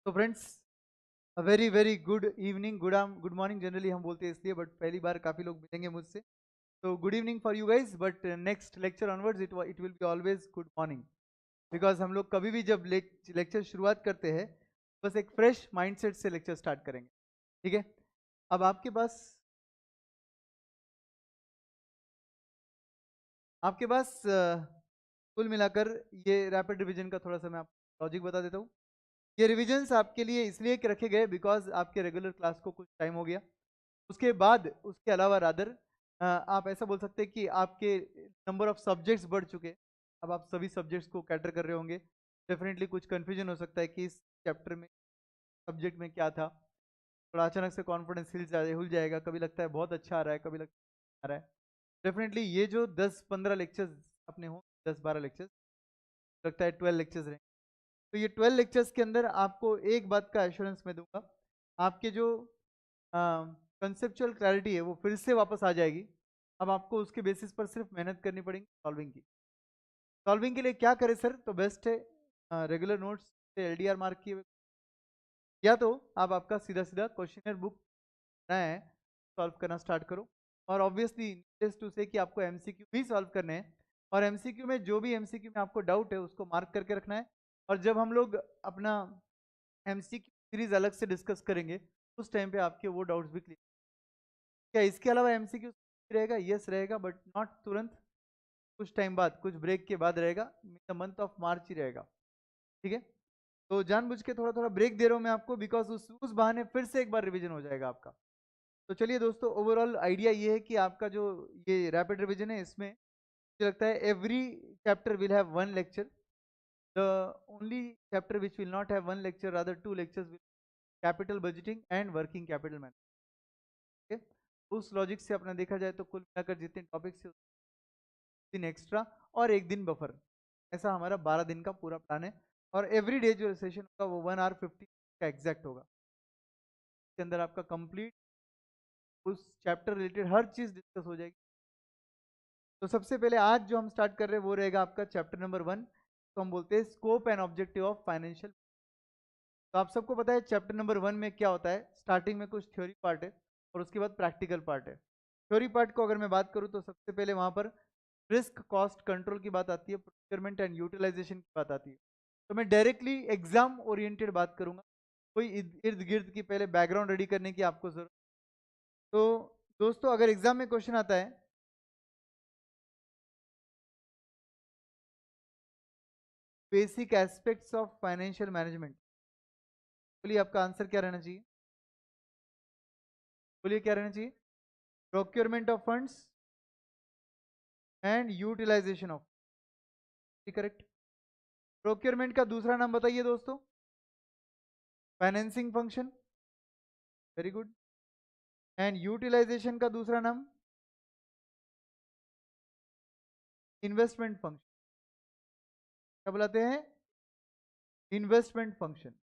तो friends, a very very good evening, good morning generally हम बोलते हैं इसलिए, बट पहली बार काफ़ी लोग मिलेंगे मुझसे। तो good evening for you guys, but next lecture onwards it will be always good morning. Because हम लोग कभी भी जब लेक्चर शुरुआत करते हैं, बस एक फ्रेश माइंडसेट से लेक्चर स्टार्ट करेंगे। ठीक है। अब आपके पास कुल मिलाकर ये रैपिड रिवीजन का थोड़ा सा मैं आपको लॉजिक बता देता हूँ। ये रिविजन्स आपके लिए इसलिए रखे गए बिकॉज आपके रेगुलर क्लास को कुछ टाइम हो गया। उसके बाद उसके अलावा रादर आप ऐसा बोल सकते हैं कि आपके नंबर ऑफ सब्जेक्ट्स बढ़ चुके हैं। अब आप सभी सब्जेक्ट्स को कैटर कर रहे होंगे। डेफिनेटली कुछ कंफ्यूजन हो सकता है कि इस चैप्टर में सब्जेक्ट में क्या था। थोड़ा अचानक से कॉन्फिडेंस हिल जाएगा, कभी लगता है बहुत अच्छा आ रहा है, कभी लगता है आ रहा है। डेफिनेटली ये जो 10-15 लेक्चर्स अपने हों, 10-12 लेक्चर्स, लगता है 12 लेक्चर्स रहेंगे। तो ये 12 लेक्चर्स के अंदर आपको एक बात का एश्योरेंस मैं दूंगा, आपके जो कंसेप्चुअल क्लैरिटी है वो फिर से वापस आ जाएगी। अब आपको उसके बेसिस पर सिर्फ मेहनत करनी पड़ेगी सॉल्विंग की। सॉल्विंग के लिए क्या करें सर? तो बेस्ट है रेगुलर नोट्स से एलडीआर मार्क किए हुए, या तो आप आपका सीधा सीधा क्वेश्चनर बुक है सॉल्व करना स्टार्ट करो। और ऑब्वियसली नीडेस टू से कि आपको एमसीक्यू भी सॉल्व करने हैं, और एमसीक्यू में जो भी एमसीक्यू में आपको डाउट है उसको मार्क करके रखना है। और जब हम लोग अपना एमसीक्यू सीरीज अलग से डिस्कस करेंगे, उस टाइम पे आपके वो डाउट्स भी क्लियर। क्या इसके अलावा एमसीक्यू रहेगा? यस रहेगा, बट नॉट तुरंत, कुछ टाइम बाद, कुछ ब्रेक के बाद रहेगा। द मंथ ऑफ मार्च ही रहेगा। ठीक है। तो जानबूझ के थोड़ा थोड़ा ब्रेक दे रहा हूँ मैं आपको, बिकॉज उस बहाने फिर से एक बार रिवीजन हो जाएगा आपका। तो चलिए दोस्तों, ओवरऑल आइडिया ये है कि आपका जो ये रैपिड रिवीजन है, इसमें मुझे लगता है every chapter will have one lecture. The only chapter which will not have one lecture, rather to lectures, will capital budgeting and working capital management. ठीक है। उस लॉजिक से अपना देखा जाए तो कुल मिलाकर जितने टॉपिक्स है, दिन एक्स्ट्रा और एक दिन बफर, ऐसा हमारा 12 दिन का पूरा प्लान है। और एवरी डे जो सेशन होगा वो 1 hour 50 का एग्जैक्ट होगा। इसके अंदर आपका कंप्लीट उस चैप्टर रिलेटेड हर चीज डिस्कस हो जाएगी। तो सबसे पहले आज जो हम स्टार्ट कर रहे हैं वो रहेगा आपका चैप्टर नंबर 1, तो हम बोलते हैं scope and objective of financial. तो आप सबको पता है चैप्टर नंबर 1 में क्या होता है। स्टार्टिंग में कुछ थ्योरी पार्ट है और उसके बाद प्रैक्टिकल पार्ट है। थ्योरी पार्ट को अगर मैं बात करूं तो सबसे पहले वहां पर रिस्क कॉस्ट कंट्रोल की बात आती है, प्रोक्योरमेंट एंड यूटिलाइजेशन की बात आती है। तो मैं डायरेक्टली एग्जाम ओरिएंटेड बात करूंगा, कोई इर्द गिर्द की पहले बैकग्राउंड रेडी करने की आपको जरूरत। तो दोस्तों, अगर एग्जाम में क्वेश्चन आता है basic aspects of financial management, बोलिए आपका आंसर क्या रहना चाहिए? बोलिए क्या रहना चाहिए? Procurement of funds and utilisation of. Correct. Procurement का दूसरा नाम बताइए दोस्तों। Financing function. Very good. And utilisation का दूसरा नाम इन्वेस्टमेंट फंक्शन। क्या बुलाते हैं? Investment function.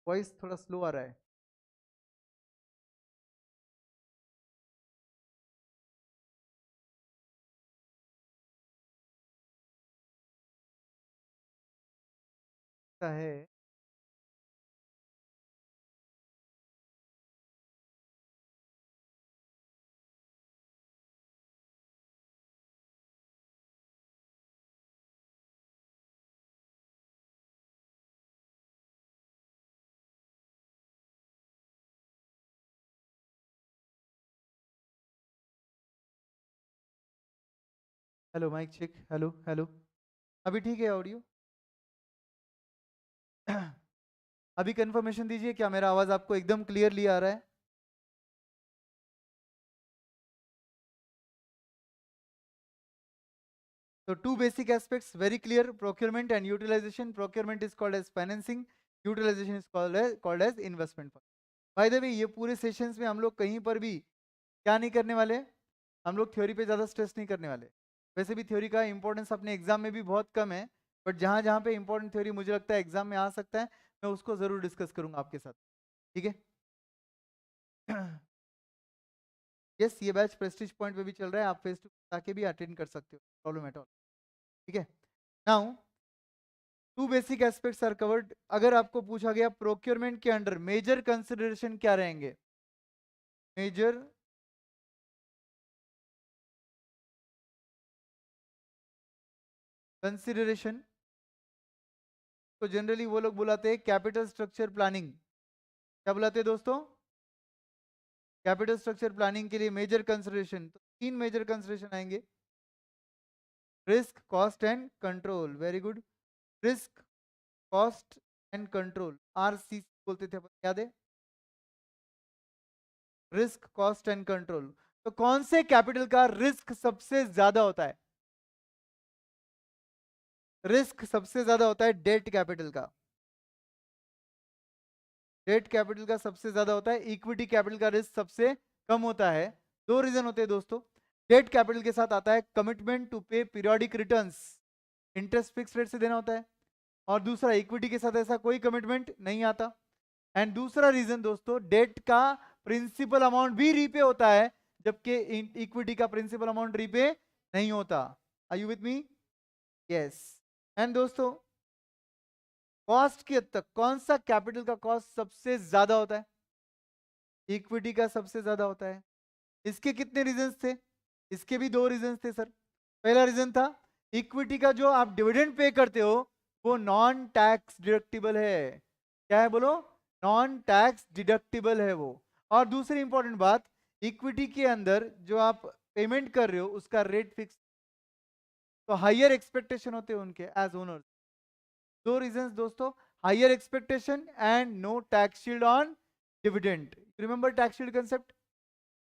वॉइस थोड़ा स्लो आ रहा है। ऐसा है। Hello mic check, hello hello. अभी ठीक है ऑडियो? अभी कंफर्मेशन दीजिए, क्या मेरा आवाज आपको एकदम क्लियरली आ रहा है? So two basic aspects very clear: procurement and utilization. Procurement is called as financing, utilization is called as investment fund. By the way, ये पूरे सेशंस में हम लोग कहीं पर भी क्या नहीं करने वाले, हम लोग थ्योरी पे ज़्यादा स्ट्रेस नहीं करने वाले। वैसे भी थ्योरी का इंपॉर्टेंस अपने एग्जाम में भी बहुत कम है, बट जहाँ जहाँ पे इंपॉर्टेंट थ्योरी मुझे लगता है एग्जाम में आ सकता है, मैं उसको ज़रूर डिस्कस करूंगा आपके साथ। ठीक है। यस, ये बैच प्रेस्टीज पॉइंट पे भी चल रहा है, आप फेस टू आके भी अटेंड कर सकते हो, प्रॉब्लम एट ऑल। ठीक है। Now two basic aspects are covered. अगर आपको पूछा गया प्रोक्योरमेंट के अंडर मेजर कंसिडरेशन क्या रहेंगे, मेजर कंसिडरेशन तो जनरली वो लोग बुलाते हैं कैपिटल स्ट्रक्चर प्लानिंग। क्या बुलाते हैं दोस्तों? कैपिटल स्ट्रक्चर प्लानिंग के लिए मेजर कंसिडरेशन, तो 3 मेजर कंसिडरेशन आएंगे। Risk, cost and control, very good. Risk, cost and control, RCC बोलते थे अपन, याद है? Risk, cost and control. तो कौन से कैपिटल का रिस्क सबसे ज्यादा होता है? रिस्क सबसे ज्यादा होता है डेट कैपिटल का। डेट कैपिटल का सबसे ज्यादा होता है, इक्विटी कैपिटल का रिस्क सबसे कम होता है। 2 रीजन होते हैं दोस्तों। डेट कैपिटल के साथ आता है कमिटमेंट टू पे periodic returns, interest fix rate से देना होता है। और दूसरा, इक्विटी के साथ ऐसा कोई कमिटमेंट नहीं आता। एंड दूसरा रीजन दोस्तों, डेट का प्रिंसिपल अमाउंट भी रीपे होता है, जबकि इक्विटी का प्रिंसिपल अमाउंट रीपे नहीं होता। Are you with me? Yes. And दोस्तों, कॉस्ट की हद तक कौन सा कैपिटल का कॉस्ट सबसे ज्यादा होता है? इक्विटी का सबसे ज्यादा होता है। इसके कितने रीजंस थे? इसके भी 2 रीजंस थे सर। पहला रीजन था, इक्विटी का जो आप डिविडेंड पे करते हो वो नॉन टैक्स डिडक्टिबल है। क्या है बोलो? नॉन टैक्स डिडक्टिबल है वो। और दूसरी इंपॉर्टेंट बात, इक्विटी के अंदर जो आप पेमेंट कर रहे हो उसका रेट फिक्स, तो हाइयर एक्सपेक्टेशन होते हैं उनके एज ओनर्स। 2 रीजंस दोस्तों, higher expectation and no tax shield on dividend. Remember tax shield concept?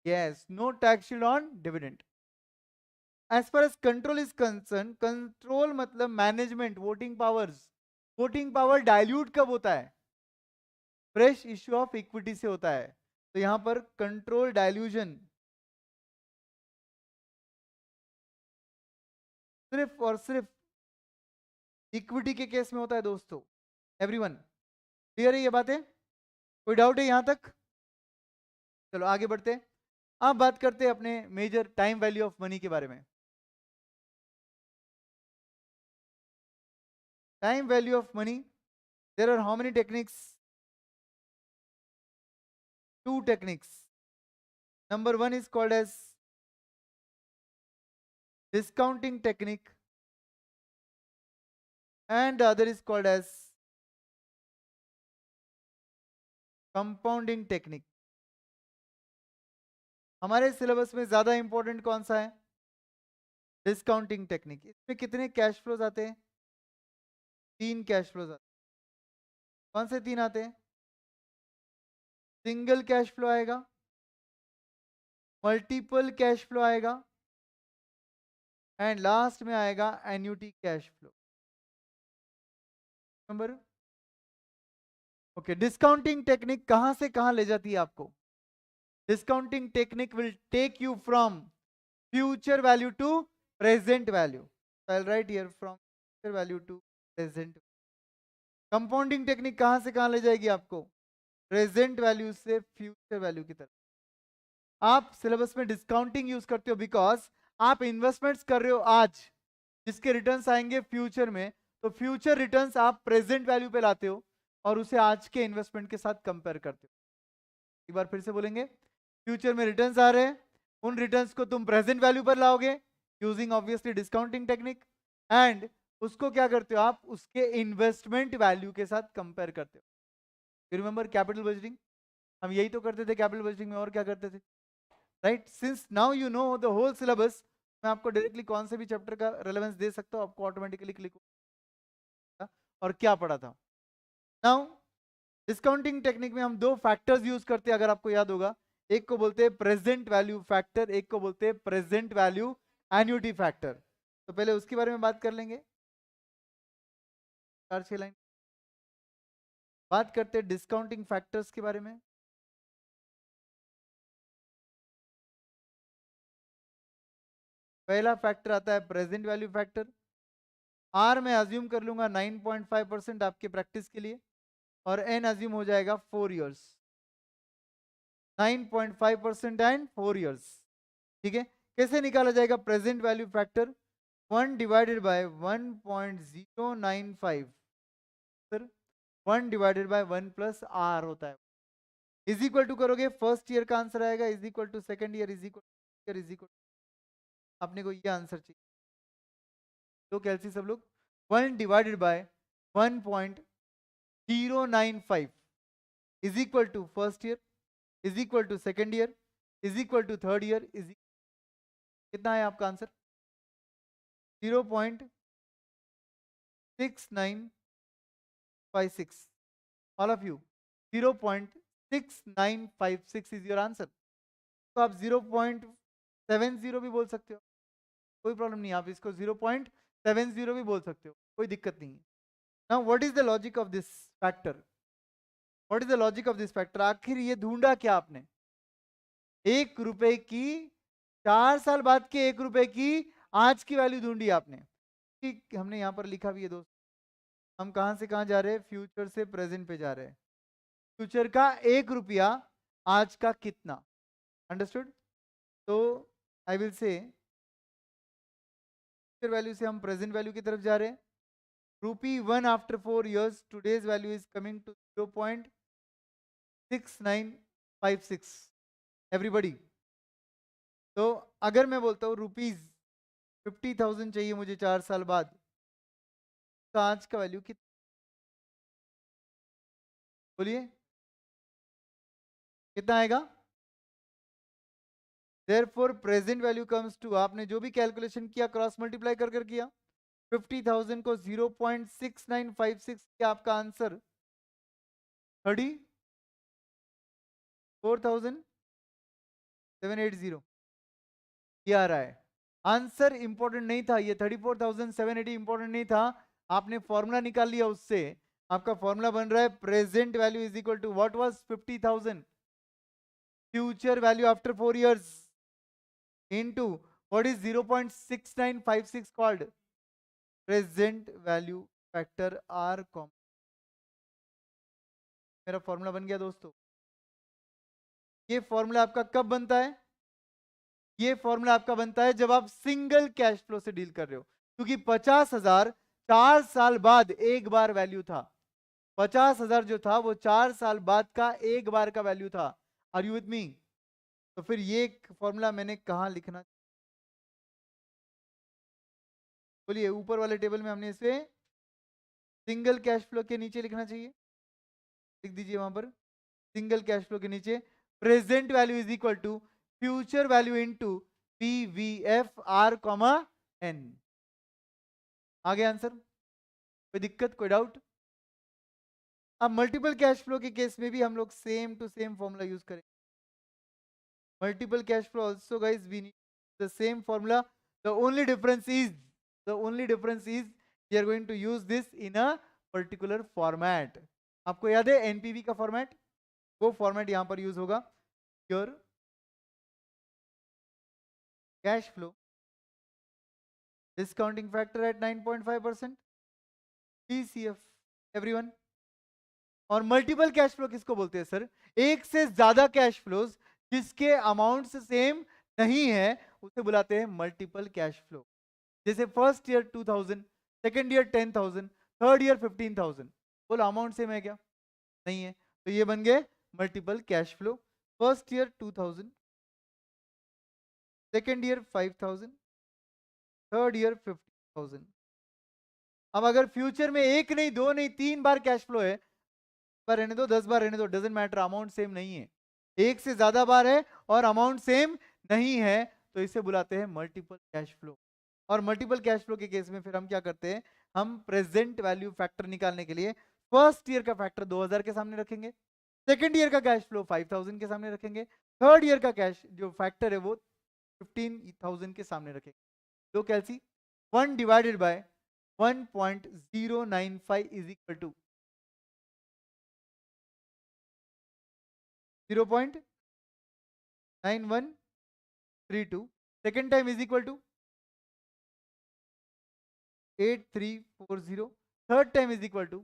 Yes, no tax shield on dividend. As far as control is concern, control मतलब management, voting powers. Voting power dilute कब होता है? Fresh issue of equity से होता है। तो यहां पर कंट्रोल डाइल्यूजन सिर्फ और सिर्फ इक्विटी के केस में होता है दोस्तों। एवरीवन क्लियर है ये बातें? कोई डाउट है यहां तक? चलो आगे बढ़ते हैं। अब बात करते हैं अपने major time value of money के बारे में। Time value of money, there are how many techniques? 2 techniques. Number 1 is called as discounting technique and the other is called as compounding technique. हमारे सिलेबस में ज्यादा इंपॉर्टेंट कौन सा है? Discounting technique. इसमें कितने कैश फ्लोज आते हैं? 3 कैश फ्लोज आते हैं। कौन से 3 आते हैं? सिंगल कैश फ्लो आएगा, मल्टीपल कैश फ्लो आएगा एंड लास्ट में आएगा annuity cash flow. Number okay. Discounting technique कहां से कहां ले जाती है आपको? Discounting technique will take you from future value to present value. So I'll write here from future value to present. Compounding technique कहां से कहां ले जाएगी आपको? प्रेजेंट वैल्यू से फ्यूचर वैल्यू की तरफ। आप सिलेबस में डिस्काउंटिंग यूज करते हो बिकॉज आप इन्वेस्टमेंट्स कर रहे हो आज, जिसके रिटर्न्स आएंगे फ्यूचर में, तो फ्यूचर रिटर्न्स आप प्रेजेंट वैल्यू पे लाते हो और उसे आज के इन्वेस्टमेंट के साथ कंपेयर करते हो। एक बार फिर से बोलेंगे, फ्यूचर में रिटर्न्स आ रहे हैं, उन रिटर्न्स को तुम प्रेजेंट वैल्यू पर लाओगे using obviously discounting technique and उसको क्या करते हो आप? उसके इन्वेस्टमेंट वैल्यू के साथ कंपेयर करते हो। You remember capital budgeting? हम यही तो करते थे कैपिटल बजटिंग में, और क्या करते थे? Right. Since now you know the whole syllabus, मैं आपको डायरेक्टली कौन से भी चैप्टर का रेलेवेंस दे सकता हूं, आपको ऑटोमेटिकली क्लिक होगा और क्या पढ़ा था। नाउ डिस्काउंटिंग टेक्निक में हम 2 फैक्टर्स यूज करते हैं, अगर आपको याद होगा। एक को बोलते हैं प्रेजेंट वैल्यू फैक्टर, एक को बोलते हैं प्रेजेंट वैल्यू एन्युटी फैक्टर। तो पहले उसके बारे में बात कर लेंगे। 4-6 लाइन बात करते हैं डिस्काउंटिंग फैक्टर्स के बारे में। पहला फैक्टर आता है प्रेजेंट वैल्यू फैक्टर। आर में अज्यूम कर लूंगा 9.5% आपके प्रैक्टिस के लिए, और एन अज्यूम हो जाएगा 4 इयर्स। 9.5% and 4 years. ठीक है। कैसे निकाला जाएगा present value factor? 1 divided by 1.095 sir 1 divided by 1 plus R होता है, इज इक्वल टू करोगे फर्स्ट ईयर का आंसर आएगा, is equal to second year, is equal is equal, अपने को ये आंसर चाहिए। तो कैलसी सब लोग 1 divided by 1.095 is equal to first year, is equal to second year, is equal to third year, is कितना है आपका answer? 0.6956। All of you 0.6956 is your answer. तो आप 0.70 भी बोल सकते हो, कोई प्रॉब्लम नहीं, आप इसको 0.70 भी बोल सकते हो, कोई दिक्कत नहीं है। Now what is the logic of this factor? What is the logic of this factor? आखिर ये ढूंढा क्या आपने? 1 रुपए की 4 साल बाद के 1 रुपए की आज की वैल्यू ढूंढी आपने। ठीक, हमने यहाँ पर लिखा भी है दोस्त, हम कहाँ से कहाँ जा रहे हैं? फ्यूचर से प्रेजेंट पे जा रहे हैं। फ्यूचर का 1 रुपया, आज का कितना? अंडरस्टूड? तो I will say future value से हम प्रेजेंट वैल्यू की तरफ जा रहे हैं। ₹1 after 4 years, today's value is coming to 0.6956। Everybody, तो अगर मैं बोलता हूँ ₹50,000 चाहिए मुझे 4 साल बाद, तो आज का वैल्यू कितना? बोलिए कितना आएगा? Therefore present value comes to, आपने जो भी कैलकुलेशन किया क्रॉस मल्टीप्लाई कर कर किया, 50,000 को 0.6956 किया, आपका आंसर 34,780 ये आ रहा है। आंसर इंपॉर्टेंट नहीं था, ये 34,780 इंपॉर्टेंट नहीं था, आपने फॉर्मूला निकाल लिया उससे। आपका फॉर्मूला बन रहा है present value is equal to what was 50,000 future value after 4 years into what is 0.6956 called present value factor R comma. मेरा फॉर्मूला बन गया दोस्तों। ये फॉर्मूला आपका कब बनता है? ये फॉर्मूला आपका बनता है जब आप सिंगल कैश फ्लो से डील कर रहे हो, क्योंकि 50,000 4 साल बाद एक बार वैल्यू था। 50,000 जो था वो 4 साल बाद का एक बार का वैल्यू था। Are you with me? तो फिर ये फॉर्मूला मैंने कहा लिखना? बोलिए, ऊपर वाले टेबल में हमने इसे सिंगल कैश फ्लो के नीचे लिखना चाहिए, लिख दीजिए वहां पर सिंगल कैश फ्लो के नीचे present value is equal to future value into PVF R comma N. आ गया आंसर? कोई दिक्कत, कोई डाउट? अब मल्टीपल कैश फ्लो के केस में भी हम लोग same to same formula use करें। Multiple cash flow also guys we need the same formula, the only difference is we are going to use this in a particular format. आपको याद है NPV का format? वो format यहां पर use होगा। Your cash flow discounting factor at 9.5% DCF। Everyone? और multiple cash flow किसको बोलते हैं सर? एक से ज्यादा कैश फ्लोज जिसके अमाउंट सेम नहीं है उसे बुलाते हैं मल्टीपल कैश फ्लो। जैसे first year 2,000, second year 10,000, third year 15,000, बोलो अमाउंट सेम है क्या? नहीं है, तो ये बन गए multiple cash flow. First year 2,000, second year 5,000, third year 15,000। अब अगर फ्यूचर में एक नहीं, दो नहीं, 3 बार कैश फ्लो है, बार रहने दो, 10 बार रहने दो, डजेंट मैटर, अमाउंट सेम नहीं है। एक से ज्यादा बार है और अमाउंट सेम नहीं है तो इसे बुलाते हैं मल्टीपल कैश फ्लो। और मल्टीपल कैश फ्लो के केस में फिर हम क्या करते हैं? हम प्रेजेंट वैल्यू फैक्टर निकालने के लिए फर्स्ट ईयर का फैक्टर 2,000 के सामने रखेंगे, सेकेंड ईयर का कैश फ्लो 5,000 के सामने रखेंगे, थर्ड ईयर का कैश जो फैक्टर है वो 15,000 के सामने रखेंगे। तो कैलसी 1 divided by 1.095 is equal to 0.9132, second time is equal to 8340, third time is equal to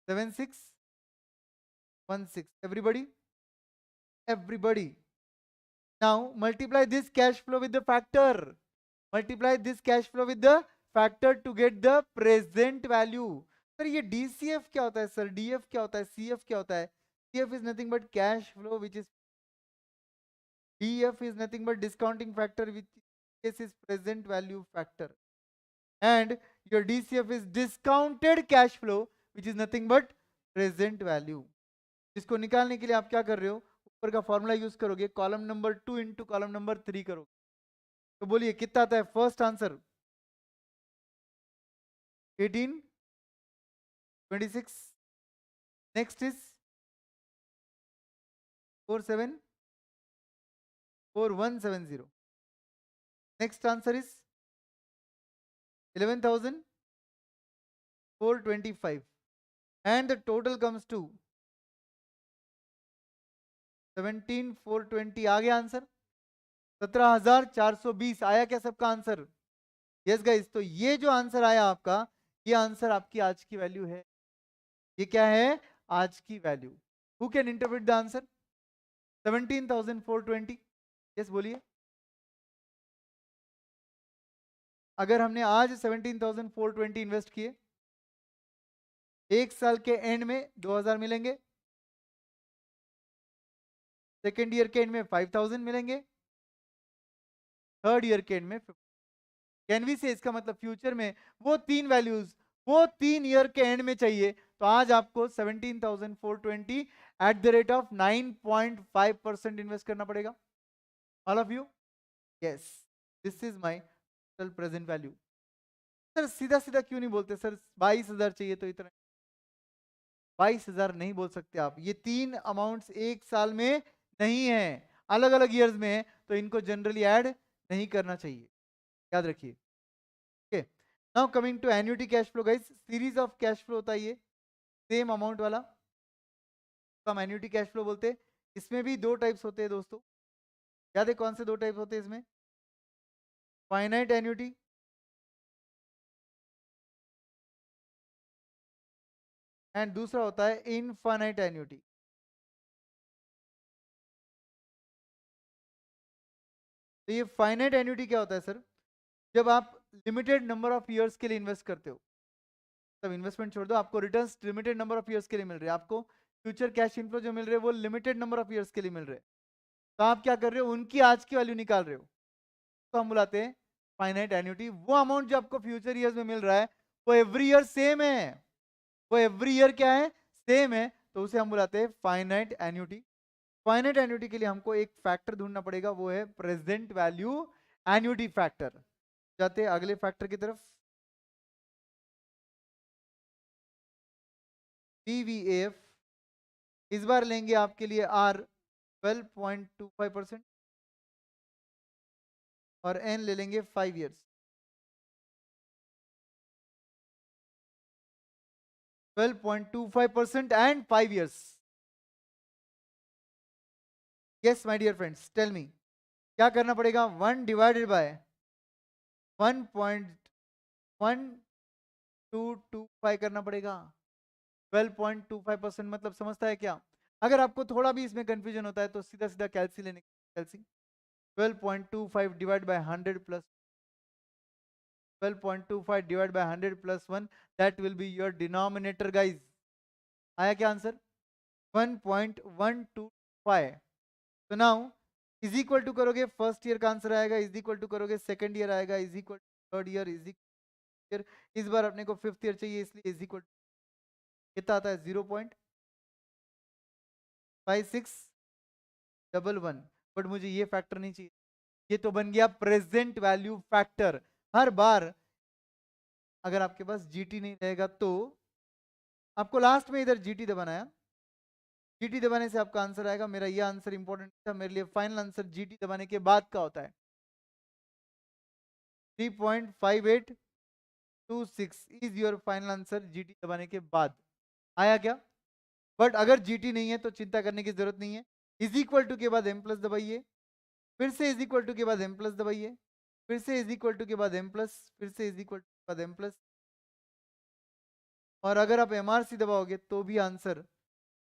7616। everybody Now multiply this cash flow with the factor. Multiply this cash flow with the factor to get the present value. Sir ये DCF क्या होता है sir? DF क्या होता है? CF क्या होता है? CF is nothing but cash flow which is DF is nothing but discounting factor which case is present value factor. And your DCF is discounted cash flow which is nothing but present value. इसको निकालने के लिए आप क्या कर रहे हो? ऊपर का फॉर्मूला यूज करोगे, column number 2 into column number 3 करोगे. तो बोलिए कितना आता है? First answer 18, 26. Next is 47, 4170. Next answer is 11,425. And the total comes to 17,420. आ गया आंसर 17,420. आया क्या सबका आंसर? Yes guys. तो ये जो आंसर आया आपका, ये आंसर आपकी आज की वैल्यू है. ये क्या है? आज की value. Who can interpret the answer? 17,420. Yes बोलिए. अगर हमने आज 17,420 इन्वेस्ट किए, एक साल के एंड में 2,000 मिलेंगे, सेकेंड ईयर के एंड में 5,000 मिलेंगे, थर्ड ईयर के एंड में 50. कैन वी से इसका मतलब फ्यूचर में वो तीन वैल्यूज वो 3 ईयर के एंड में चाहिए. तो आज आपको 17,420 at the rate of 9.5% invest करना पड़ेगा. All of you. Yes, this is my total present value. Sir सीधा सीधा क्यों नहीं बोलते? सर 22,000 चाहिए. तो इतना 22,000 नहीं बोल सकते आप. ये तीन अमाउंट्स एक साल में नहीं है, अलग अलग ईयर्स में है. तो इनको जनरली ऐड नहीं करना चाहिए, याद रखिए. Okay, now coming to annuity cash flow guys. Series of cash flow होता है ये, सेम अमाउंट वाला, तो हम एन्युटी कैश फ्लो बोलते हैं. इसमें भी दो टाइप्स होते हैं दोस्तों. याद है कौन से दो टाइप्स होते हैं इसमें? फाइनाइट एन्युटी एंड दूसरा होता है इनफाइनाइट एन्युटी. तो ये फाइनाइट एन्युटी क्या होता है सर? जब आप लिमिटेड नंबर ऑफ ईयर्स के लिए इन्वेस्ट करते हो, तब इन्वेस्टमेंट छोड़ दो, आपको returns limited number of years के लिए मिल रहे हैं. आपको फ्यूचर कैश इनफ्लो जो मिल रहे हैं वो लिमिटेड नंबर ऑफ ईयर्स के लिए मिल रहे हैं. तो आप क्या कर रहे हो? उनकी आज की वैल्यू निकाल रहे हो. तो हम बुलाते हैं फाइनाइट एन्युटी. वो अमाउंट जो आपको फ्यूचर ईयर्स में मिल रहा है वो एवरी ईयर सेम है. वो एवरी ईयर क्या है? सेम है. तो उसे हम बुलाते हैं फाइनाइट एन्युटी. फाइनाइट एन्युटी के लिए हमको एक फैक्टर ढूंढना पड़ेगा, वो है प्रेजेंट वैल्यू एन्युटी फैक्टर. जाते हैं अगले फैक्टर की तरफ. पीवीएफ इस बार लेंगे आपके लिए आर 12.25% और एन ले लेंगे 5 years. 12.25% and 5 years. Yes my dear friends, tell me क्या करना पड़ेगा? 1 डिवाइडेड बाय 1.1225 करना पड़ेगा. 12.25% मतलब समझता है क्या? अगर आपको थोड़ा भी इसमें कंफ्यूजन होता है तो सीधा सीधा कैलसी लेने. कैलसी 12.25 divide by 100 plus 12.25 divide by 100 plus 1, that will be your denominator guys. आया क्या आंसर? 1.125. तो नाउ इज इक्वल टू करोगे, फर्स्ट ईयर का आंसर आएगा. इज इक्वल टू करोगे, सेकंड ईयर आएगा. Is equal to third year. Is equal, इस बार अपने को फिफ्थ ईयर चाहिए, इसलिए इज इक्वल कितना आता है? 0.5611. बट मुझे ये फैक्टर नहीं चाहिए. ये तो बन गया प्रेजेंट वैल्यू फैक्टर. हर बार अगर आपके पास जीटी नहीं रहेगा तो आपको लास्ट में इधर जीटी दबाना है. जीटी दबाने से आपका आंसर आएगा. मेरा ये आंसर इंपॉर्टेंट था मेरे लिए. फाइनल आंसर जीटी दबाने के बाद का होता है 3.5826 is your final answer GT दबाने के बाद. आया क्या? बट अगर जीटी नहीं है तो चिंता करने की जरूरत नहीं है. इज इक्वल टू के बाद एम प्लस दबाइए, फिर से इज इक्वल टू के बाद एम प्लस दबाइए, फिर से इज इक्वल टू के बाद एम प्लस, फिर से इज इक्वल टू के बाद एम प्लस. और अगर आप एमआरसी दबाओगे तो भी आंसर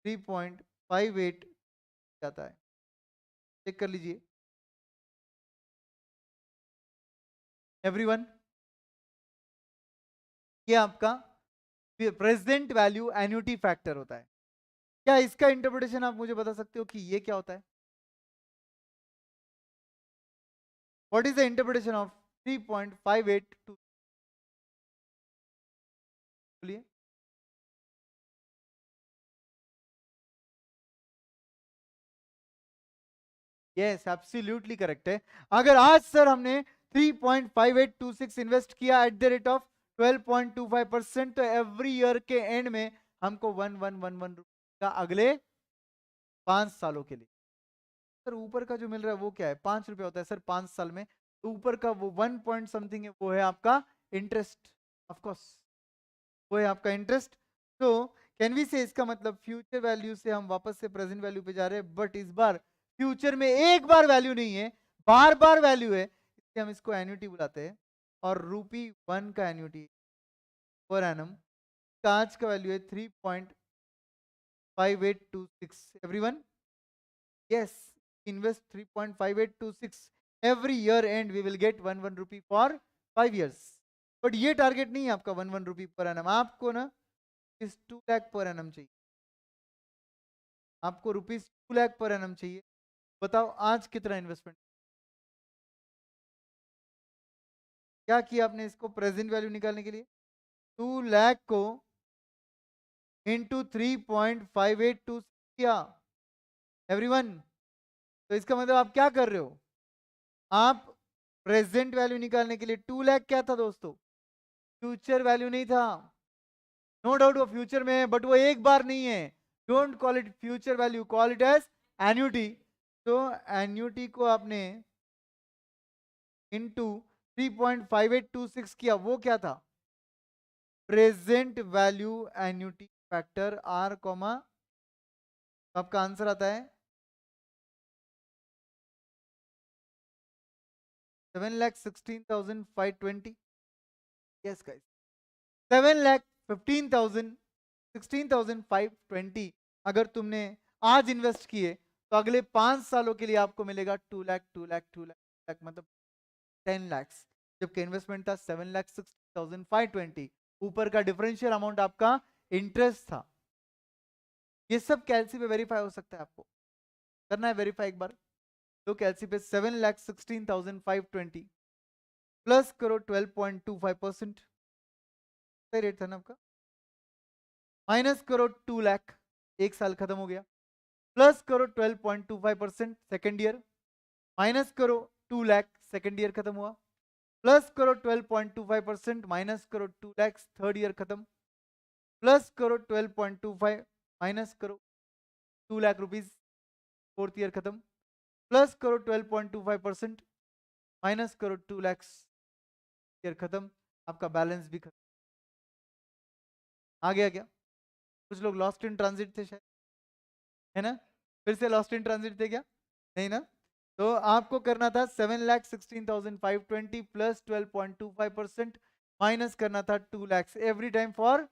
3.58 जाता है. चेक कर लीजिए. एवरीवन, ये आपका प्रेजेंट वैल्यू एन्युटी फैक्टर होता है। क्या इसका इंटरप्रिटेशन आप मुझे बता सकते हो कि ये क्या होता है? What is the interpretation of 3.582? बोलिए। यस, एब्सोल्युटली करेक्ट है। अगर आज सर हमने 3.5826 इन्वेस्ट किया एट द रेट ऑफ 12.25%, तो एवरी ईयर के एंड में हमको 1111 का अगले 5 सालों के लिए। सर ऊपर का जो मिल रहा है वो क्या है? 5 रुपया होता है सर 5 साल में। तो ऊपर का वो 1 पॉइंट समथिंग है, वो है आपका इंटरेस्ट। ऑफकोर्स वो है आपका इंटरेस्ट। तो कैन वी से इसका मतलब फ्यूचर वैल्यू से हम वापस से प्रेजेंट वैल्यू पे जा रहे हैं, बट इस बार फ्यूचर में एक बार वैल्यू नहीं है, बार बार वैल्यू है, इसलिए हम इसको एन्युटी बुलाते हैं। और ₹1 का एन्युटी पर एनम का आज का वैल्यू है 3.5826। Everyone, yes, invest 3.5826 every year and we will get 1 rupee for 5 years। But ये टारगेट नहीं है आपका 1 रुपी पर एनम। आपको ना इस 2 लाख पर एनम चाहिए, आपको ₹2 लाख पर एनम चाहिए। बताओ आज कितना इन्वेस्टमेंट क्या किया आपने इसको प्रेजेंट वैल्यू निकालने के लिए? 2 लाख को इंटू 3.582 किया। एवरीवन, तो इसका मतलब आप क्या कर रहे हो? आप प्रेजेंट वैल्यू निकालने के लिए 2 लाख क्या था दोस्तों? फ्यूचर वैल्यू नहीं था। नो डाउट वो फ्यूचर में है, बट वो एक बार नहीं है। Don't call it future value, call it as annuity. तो एन्युटी को आपने इनटू 3.5826 किया, वो क्या था? Present value annuity factor R comma, आपका आंसर आता है 7,16,520। यस गाइस, 7,15,16,520 अगर तुमने आज इन्वेस्ट किए तो अगले 5 सालों के लिए आपको मिलेगा 2 लाख 2 लाख 2 लाख, मतलब 10 lakhs। जबकि इन्वेस्टमेंट था 7,16,520। ऊपर का डिफरेंशियल अमाउंट आपका इंटरेस्ट था। ये सब कैलसी पे वेरीफाई हो सकता है, आपको करना है वेरीफाई एक बार। तो कैलसी पे 7,16,520 प्लस करो 12.25%, सही रेट था ना आपका, माइनस करो 2 लाख, एक साल खत्म हो गया, प्लस करो 12.25% सेकेंड ईयर, माइनस करो 2 लाख, सेकेंड ईयर खत्म हुआ, प्लस करो 12.25%, माइनस करो 2 लाख, थर्ड ईयर खत्म, प्लस करो 12.25, माइनस करो 2 लाख रुपीज, फोर्थ ईयर खत्म, प्लस करो 12.25%, माइनस करो 2 लाख, ईयर खत्म, आपका बैलेंस भी खत्म। आ गया क्या? कुछ लोग लॉस्ट इन ट्रांजिट थे शायद, है ना? फिर से लॉस्ट इन ट्रांजिट थे क्या? नहीं ना? तो आपको करना था 7,16,520 प्लस 12.25% माइनस करना था 2 lakhs every time for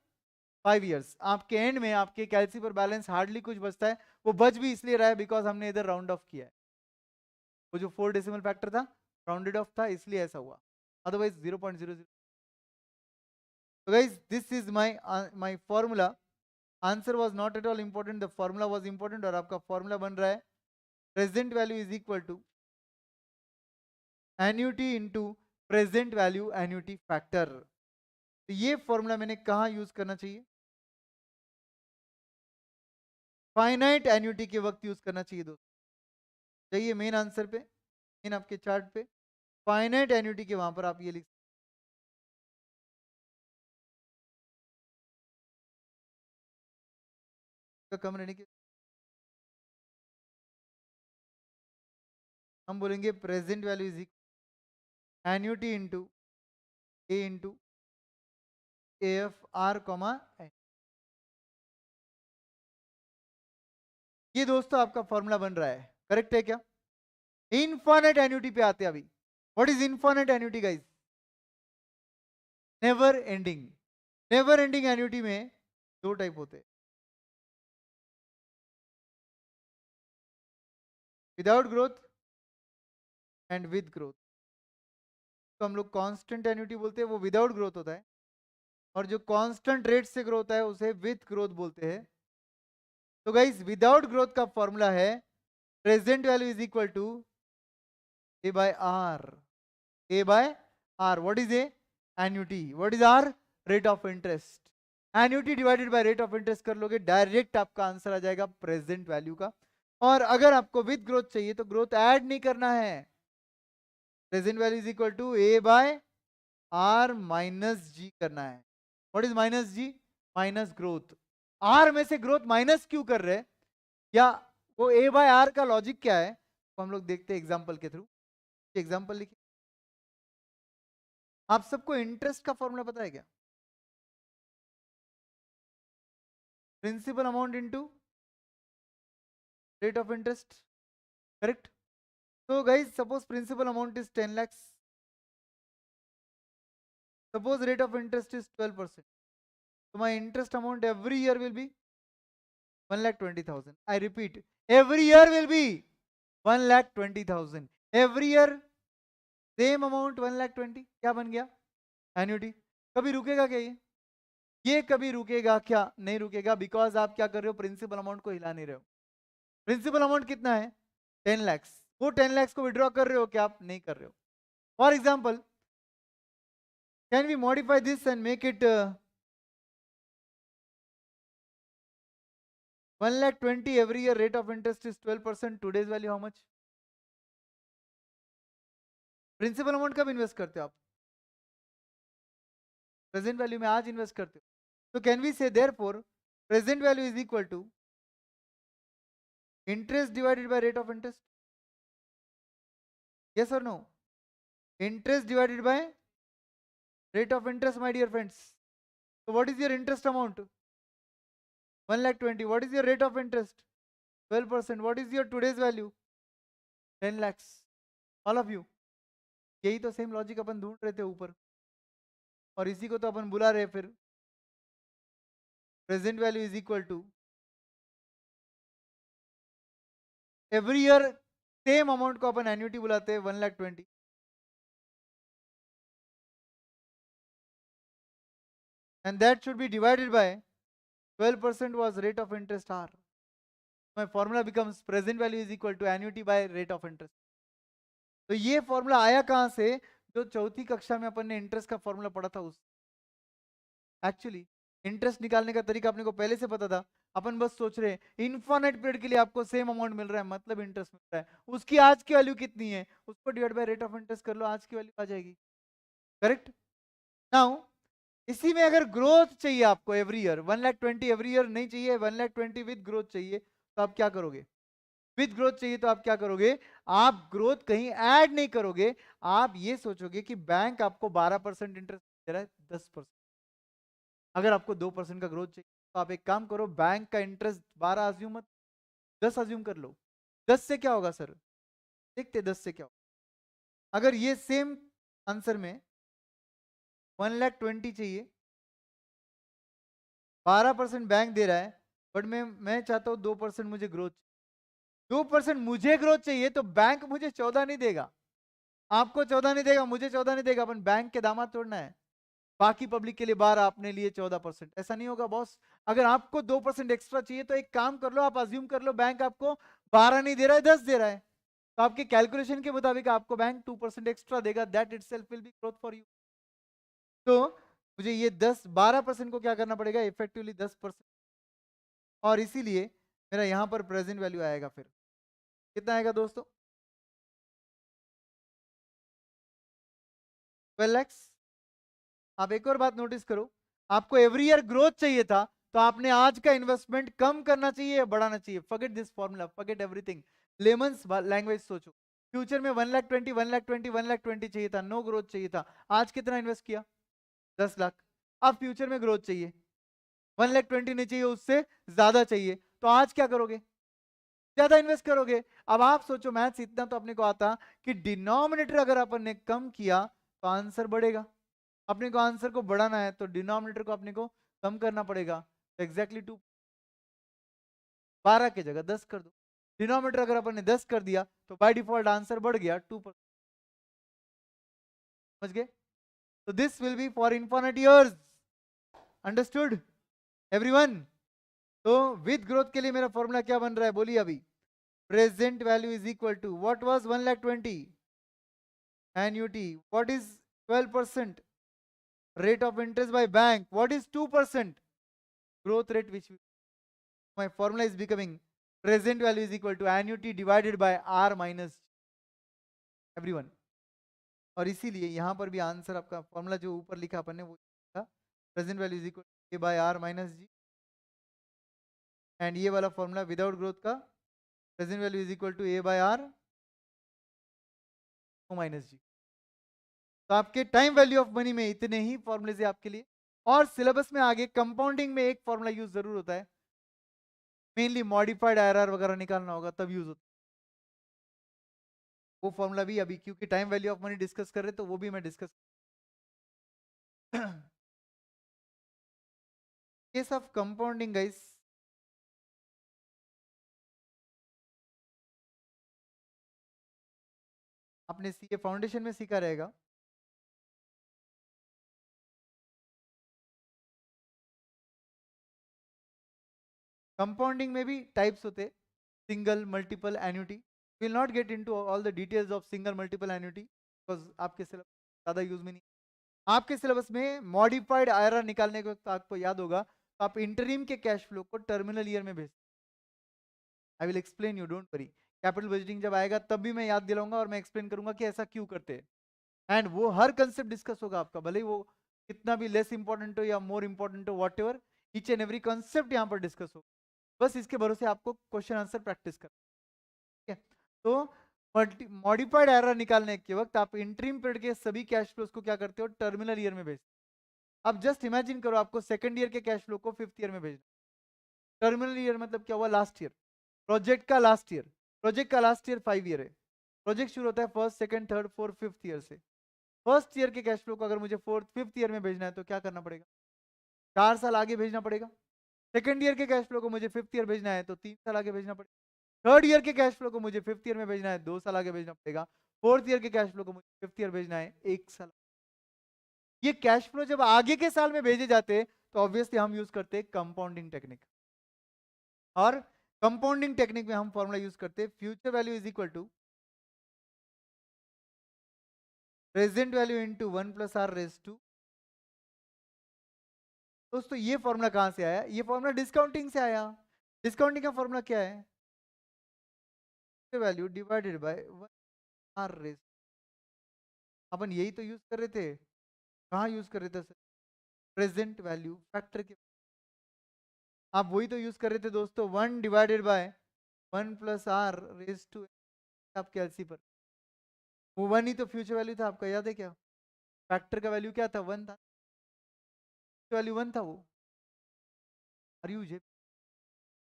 5 years। आपके एंड में आपके कैलसी पर बैलेंस हार्डली कुछ बचता है। वो बच भी इसलिए रहा है बिकॉज हमने इधर राउंड ऑफ किया है। वो जो 4 डेसिमल फैक्टर था राउंडेड ऑफ था, इसलिए ऐसा हुआ, अदरवाइज 0.00। तो guys this is my formula. Answer was not at all important, the formula was important. और आपका फॉर्मूला बन रहा है present value is equal to annuity into present value annuity factor. तो ये फॉर्मूला मैंने कहा यूज करना चाहिए? फाइनाइट एन्युटी के वक्त यूज करना चाहिए दोस्तों। जाइए मेन आंसर पे, मेन आपके चार्ट पे, फाइनाइट एन्युटी के वहां पर आप ये लिख कम रहने की हम बोलेंगे present value is annuity into A into F R comma N. ये दोस्तों आपका फॉर्मूला बन रहा है, करेक्ट है क्या? इनफाइनाइट एन्युटी पे आते हैं अभी। What is infinite annuity guys? Never ending. Never ending annuity में दो टाइप होते हैं, without growth and with growth. तो हम लोग कांस्टेंट एन्युटी बोलते हैं, वो विदाउट ग्रोथ होता है, और जो कांस्टेंट रेट से ग्रोथ है उसे विथ ग्रोथ बोलते हैं। तो गाइस विदाउट ग्रोथ का फॉर्मूला है present value is equal to A by R. A by R, what is A? Annuity. What is R? Rate of interest. Annuity divided by rate of interest कर लोगे, direct आपका answer आ जाएगा present value का। और अगर आपको with growth चाहिए तो ग्रोथ ऐड नहीं करना है। Present value is equal to A by R minus G करना है। What is minus G? Minus growth. R में से ग्रोथ माइनस क्यों कर रहे हैं, या वो ए बाय आर का लॉजिक क्या है, तो हम लोग देखते हैं एग्जांपल के थ्रू। एग्जांपल लिखिए। आप सबको इंटरेस्ट का फॉर्मूला पता है क्या? Principal amount into rate of interest, correct? तो guys suppose principal amount is 10 lakhs, suppose rate of interest is 12%, so my interest amount every year will be 1,20,000. I repeat, every year will be 1,20,000. Every year same amount 1,20,000. क्या बन गया? Annuity. कभी रुकेगा क्या ये कभी रुकेगा क्या? नहीं रुकेगा, बिकॉज आप क्या कर रहे हो, प्रिंसिपल अमाउंट को हिला नहीं रहे हो। प्रिंसिपल अमाउंट कितना है? 10 lakhs। वो 10 lakhs को विड्रॉ कर रहे हो क्या? आप नहीं कर रहे हो। For example, can we modify this and make it 1,20,000 every year, rate of interest is 12%, today's value how much? Principal amount कब इन्वेस्ट करते हो आप? प्रेजेंट वैल्यू में आज इन्वेस्ट करते हो। तो can we say therefore present value is equal to interest divided by rate of interest? Yes और नो? Interest divided by rate of interest, my dear friends. So what is your interest amount? 1,20,000. What is your rate of interest? 12%. What is your today's value? 10 lakhs. All of you. यही तो same logic अपन ढूंढ रहे थे ऊपर, और इसी को तो अपन बुला रहे हैं फिर। Present value is equal to every year same amount को अपन एन्युटी बुलाते हैं 1,20,000, and that should be divided by 12% was rate of interest R. My formula becomes present value is equal to annuity by rate of interest. तो ये formula आया कहां से? जो चौथी कक्षा में अपन ने इंटरेस्ट का फॉर्मूला पढ़ा था उस। एक्चुअली इंटरेस्ट निकालने का तरीका अपने को पहले से पता था, अपन बस सोच रहे हैं इनफाइनाइट पीरियड के लिए आपको सेम अमाउंट मिल रहा है, मतलब इंटरेस्ट मिल रहा है, उसकी आज की वैल्यू कितनी है उसको divide by rate of interest कर लो, आज की वैल्यू आ जाएगी। करेक्ट? नाउ इसी में अगर ग्रोथ चाहिए आपको एवरी ईयर, 1,20,000 एवरी ईयर नहीं चाहिए, 1,20,000 विद ग्रोथ चाहिए, तो आप क्या करोगे? विद ग्रोथ चाहिए तो आप क्या करोगे? आप ग्रोथ कहीं ऐड नहीं करोगे, आप ये सोचोगे कि बैंक आपको 12% इंटरेस्ट दे रहा है, 10%। अगर आपको 2% का ग्रोथ चाहिए तो आप एक काम करो, बैंक का इंटरेस्ट 12 अज्यूम मत, 10 अज्यूम कर लो। 10 से क्या होगा सर? देखते 10 से क्या होगा। अगर ये सेम आंसर में 1,20,000 चाहिए, 12% बैंक दे रहा है, बट मैं चाहता हूँ 2% मुझे ग्रोथ, 2% मुझे ग्रोथ चाहिए, तो बैंक मुझे 14 नहीं देगा, आपको 14 नहीं देगा, मुझे 14 नहीं देगा, अपन बैंक के दामाद तोड़ना है। बाकी पब्लिक के लिए 12, अपने लिए 14%, ऐसा नहीं होगा बॉस। अगर आपको 2% एक्स्ट्रा चाहिए तो एक काम कर लो, आप अज्यूम कर लो बैंक आपको 12 नहीं दे रहा है, 10 दे रहा है, तो आपके कैलकुलेशन के मुताबिक आपको बैंक 2% एक्स्ट्रा देगा, that itself will be growth for you. तो मुझे ये 12% को क्या करना पड़ेगा? इफेक्टिवली 10%, और इसीलिए मेरा यहां पर प्रेजेंट वैल्यू आएगा। फिर कितना आएगा दोस्तों? 12 lakhs। आप एक और बात नोटिस करो, आपको एवरी ईयर ग्रोथ चाहिए था, तो आपने आज का इन्वेस्टमेंट कम करना चाहिए या बढ़ाना चाहिए? Forget this formula, forget everything, lemons language सोचो। फ्यूचर में 1,20,000 1,20,000 1,20,000 चाहिए था, नो ग्रोथ चाहिए था, आज कितना इन्वेस्ट किया? 10 लाख। अब फ्यूचर में ग्रोथ चाहिए, 1,20,000 नहीं चाहिए, उससे ज्यादा चाहिए, तो आज क्या करोगे? ज्यादा इन्वेस्ट करोगे। अब आप सोचो, मैथ्स इतना तो अपने को आता कि डिनोमिनेटर अगर अपन ने कम किया तो आंसर बढ़ेगा, अपने को आंसर को बढ़ाना है तो डिनोमिनेटर को अपने को कम करना पड़ेगा। तो एग्जैक्टली 2, 12 की जगह 10 कर दो। डिनोमिनेटर अगर अपन ने 10 कर दिया तो बाय डिफॉल्ट आंसर बढ़ गया 2%। समझ गए? तो this will be for infinite years, understood everyone? तो विद ग्रोथ के लिए मेरा फॉर्मूला क्या बन रहा है, बोलिए अभी? Present value is equal to what was 1,20,000 annuity, what is 12% rate of interest by bank, what is 2% growth rate, which my formula is becoming present value is equal to annuity divided by r minus everyone. और इसीलिए यहाँ पर भी answer आपका formula जो ऊपर लिखा अपन ने वो था, present value is equal to A by R minus G, and ये वाला फॉर्मूला विदाउट ग्रोथ का present value is equal to A by R minus G. तो आपके टाइम वैल्यू ऑफ मनी में इतने ही फॉर्मूले से आपके लिए, और सिलेबस में आगे कंपाउंडिंग में एक फॉर्मूला यूज जरूर होता है, मेनली मॉडिफाइड आईआरआर वगैरह निकालना होगा तब यूज होता है वो फॉर्मूला भी, अभी क्योंकि time value of money discuss कर रहे तो वो भी मैं discuss case of compounding guys, आपने सीए फाउंडेशन में सीखा रहेगा। कंपाउंडिंग में भी टाइप्स होते, single multiple annuity, will not get into all the details of single multiple annuity because आपके सिलेबस ज्यादा यूज में नहीं। आपके सिलेबस में मॉडिफाइड आईआरआर निकालने के वक्त आपको याद होगा तो आप इंटरिम के कैश फ्लो को टर्मिनल ईयर में भेज, I will explain you, don't worry. Capital budgeting जब आएगा तब भी मैं याद दिलाऊंगा और मैं एक्सप्लेन करूंगा कि ऐसा क्यों करते हैं, एंड वो हर कंसेप्ट डिस्कस होगा आपका, भले ही वो कितना भी लेस इंपॉर्टेंट हो या मोर इंपॉर्टेंट हो, what ever, each and every concept यहाँ पर डिस्कस होगा। बस इसके भरोसे आपको क्वेश्चन आंसर प्रैक्टिस कर, ठीक है? तो मॉडिफाइड एरर निकालने के वक्त आप इंटरिम पीरियड के सभी कैश फ्लोज को क्या करते हो, टर्मिनल ईयर में भेजते हो। अब जस्ट इमेजिन करो आपको सेकंड ईयर के कैश फ्लो को फिफ्थ ईयर में भेजना। टर्मिनल ईयर मतलब क्या हुआ, लास्ट ईयर, प्रोजेक्ट का लास्ट ईयर, प्रोजेक्ट का लास्ट ईयर 5 ईयर है, प्रोजेक्ट शुरू होता है first second third fourth fifth year से। फर्स्ट ईयर के कैश फ्लो को अगर मुझे फोर्थ फिफ्थ ईयर में भेजना है तो क्या करना पड़ेगा, 4 साल आगे भेजना पड़ेगा। सेकंड ईयर के कैश फ्लो को मुझे फिफ्थ ईयर भेजना है तो 3 साल आगे भेजना पड़ेगा। थर्ड ईयर के कैश फ्लो को मुझे फिफ्थ ईयर में भेजना है 2 साल आगे भेजना पड़ेगा। फोर्थ ईयर के कैश फ्लो को मुझे फिफ्थ ईयर भेजना है 1 साल। ये कैश फ्लो जब आगे के साल में भेजे जाते तो ऑब्वियसली हम यूज करते हैं कंपाउंडिंग टेक्निक, और कंपाउंडिंग टेक्निक में हम फॉर्मूला यूज करते हैं future value is equal to present value into 1 plus R raise to. दोस्तों ये फॉर्मूला कहां से आया, ये फॉर्मूला डिस्काउंटिंग से आया। डिस्काउंटिंग का फॉर्मूला क्या है, value divided by 1 R raise, अपन यही तो यूज कर रहे थे, कहाँ यूज कर रहे थे सर, प्रेजेंट वैल्यू फैक्टर के, आप वही तो यूज कर रहे थे दोस्तों, 1 divided by 1 plus R raise to आपके एलसी पर, वो 1 ही तो फ्यूचर वैल्यू था आपका, याद है क्या? फैक्टर का वैल्यू क्या था, 1 था, वैल्यू 1 था वो। आर यू,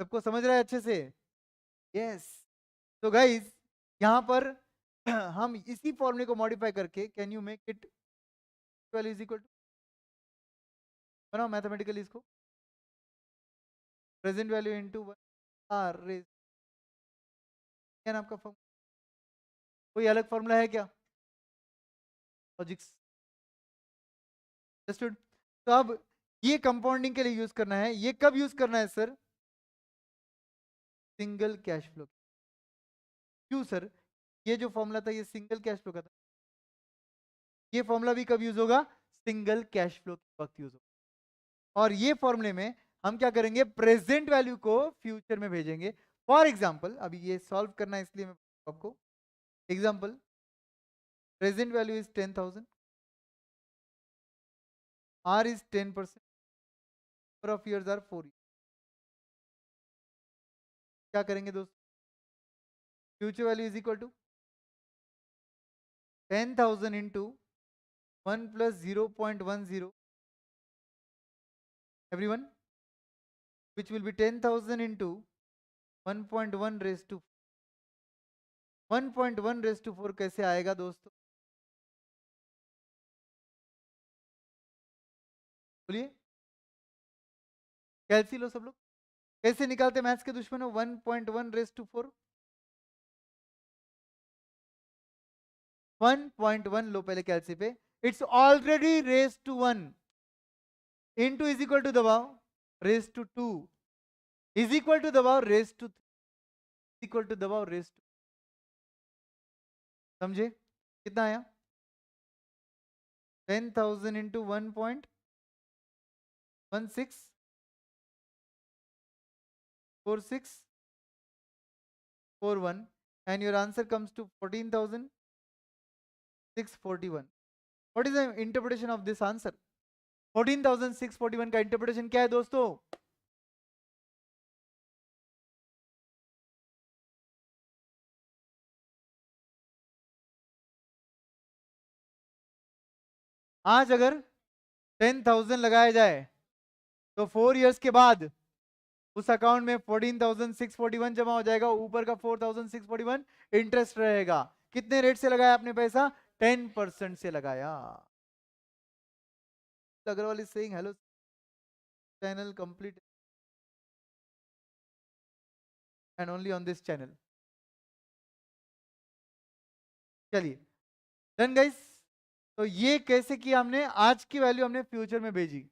सबको समझ रहा है अच्छे से? यस। तो गाइज यहाँ पर हम इसी फॉर्मूले को मॉडिफाई करके, can you make it value is equal to, बनाओ मैथमेटिकली इसको, present value into 1 R raise, आपका फॉर्मूला कोई अलग फॉर्मूला है क्या, लॉजिक्स, अंडरस्टूड? तो अब ये कंपाउंडिंग के लिए यूज करना है, ये कब यूज करना है सर, सिंगल कैश फ्लो। क्यों सर, ये जो फॉर्मूला था ये सिंगल कैश फ्लो का था, ये फॉर्मूला भी कब यूज होगा, सिंगल कैश फ्लो के वक्त यूज होगा। और ये फॉर्मूले में हम क्या करेंगे, प्रेजेंट वैल्यू को फ्यूचर में भेजेंगे। फॉर एग्जांपल अभी ये सॉल्व करना है इसलिए मैं आपको example, present value is 10,000, R is 10%, number of years are 4 years। क्या करेंगे दोस्तों, future value is equal to 10,000 into 1 plus 0.10 everyone, which will be 10,000 into 1.1 raised to 1.1 raised to 4 कैसे आएगा दोस्तों, बोलिए, कैलसी लो सब लोग, कैसे निकालते मैथ्स के दुश्मनों, 1.1 रेस टू 4, 1.1 लो पहले कैलसी पे, it's already raise to 1 into is equal to दबाव raise to 2 is equal to दबाव रेज टू इक्वल टू दबाव रेज टू, समझे कितना आया? 10,000 into 1.164641 and your answer comes to 14,641. What is the interpretation of this answer? 14,641 का interpretation क्या है दोस्तों? आज अगर 10,000 लगाया जाए तो 4 इयर्स के बाद उस अकाउंट में 14,641 जमा हो जाएगा, ऊपर का 4,641 इंटरेस्ट रहेगा। कितने रेट से लगाया आपने पैसा? 10% से लगाया। Agarwal is saying hello channel complete and only on this channel. चलिए डन गाइस। तो ये कैसे किया हमने? आज की वैल्यू हमने फ्यूचर में भेजी।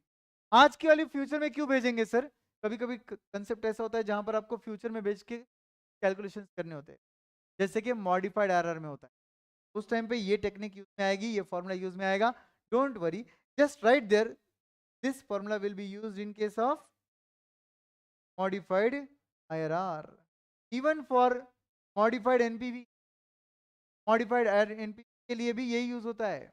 आज की वैल्यू फ्यूचर में क्यों भेजेंगे सर? कभी कभी कंसेप्ट ऐसा होता है जहां पर आपको फ्यूचर में भेज के कैलकुलेशंस करने होते हैं, जैसे कि मॉडिफाइड एरर में होता है। उस टाइम पे ये टेक्निक यूज में आएगी, ये फॉर्मूला यूज में आएगा। Don't worry, just write there this formula will be used in case of modified IRR, even for modified NPV. Modified NPV के लिए भी यही यूज होता है।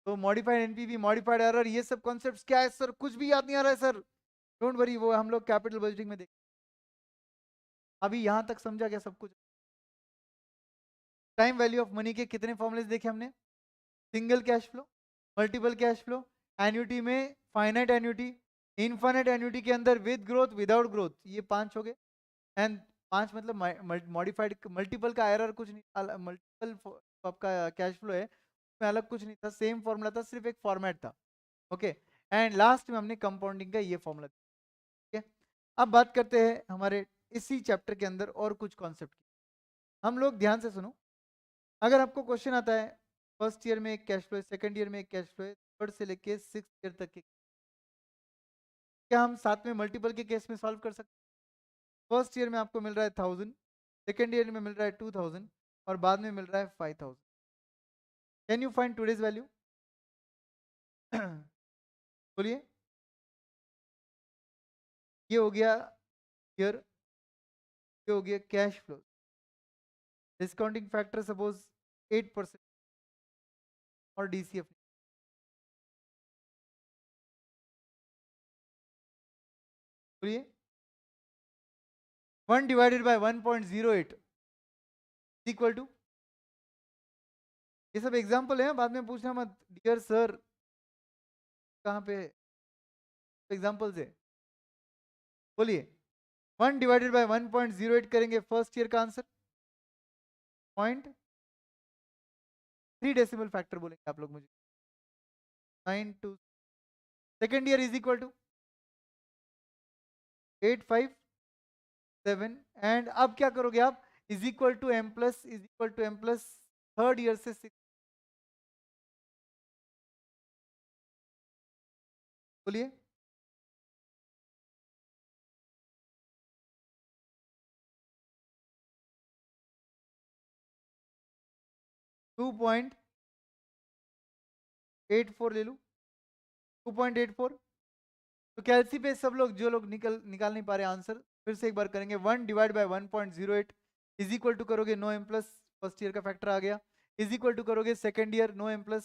तो मॉडिफाइड एनपीवी, मॉडिफाइड एरर, ये सब कॉन्सेप्ट्स क्या है सर? कुछ भी याद नहीं आ रहा है सर? डोंट वरी, वो हम लोग कैपिटल बजटिंग में देख। अभी यहां तक समझा क्या सब कुछ? टाइम वैल्यू ऑफ मनी के कितने फॉर्मुलेस देखे हमने? Single cash flow, multiple cash flow, annuity में फाइनाइट एन्युटी, इनफाइनाइट एन्युटी के अंदर विद ग्रोथ, विदाउट ग्रोथ, ये 5 हो गए। एंड 5 मतलब मॉडिफाइड मल्टीपल का एरर कुछ नहीं, मल्टीपल आपका कैश फ्लो है उसमें अलग कुछ नहीं था, सेम फॉर्मूला था, सिर्फ एक फॉर्मेट था। ओके, एंड लास्ट में हमने कंपाउंडिंग का ये फॉर्मूला। ठीक है, अब बात करते हैं हमारे इसी चैप्टर के अंदर और कुछ कॉन्सेप्ट की। हम लोग ध्यान से सुनो। अगर आपको क्वेश्चन आता है फर्स्ट ईयर में एक कैश फ्लो है, सेकंड ईयर में एक कैश फ्लो है, थर्ड से लेके 6th ईयर तक के, क्या हम साथ में मल्टीपल के केस में सॉल्व कर सकते हैं? फर्स्ट ईयर में आपको मिल रहा है 1000, सेकंड ईयर में मिल रहा है 2000 और बाद में मिल रहा है 5000। Can you find today's value? बोलिए। ये हो गया ईयर, ये हो गया cash flow. Discounting factor suppose 8% और DCF। बोलिए। 1 डिवाइडेड बाय 1.08 इक्वल टू, ये सब एग्जाम्पल है, बाद में पूछना मत डियर सर कहाँ पे एग्जाम्पल है। बोलिए। 1 डिवाइडेड बाय 1.08 करेंगे फर्स्ट ईयर का आंसर 0.3 डेसिमल फैक्टर बोलेंगे आप लोग मुझे, 9 2। Second year is equal to 857। And अब क्या करोगे आप? Is equal to M plus, is equal to M plus, third year से 6। बोलिए। 2.84 ले लूं, 2.84। तो कैलसी पे सब लोग जो लोग निकाल नहीं पा रहे आंसर, फिर से एक बार करेंगे। 1 divide by 1.08 is equal to करोगे no M plus, first year का फैक्टर आ गया, इज इक्वल टू करोगे second year no M plus,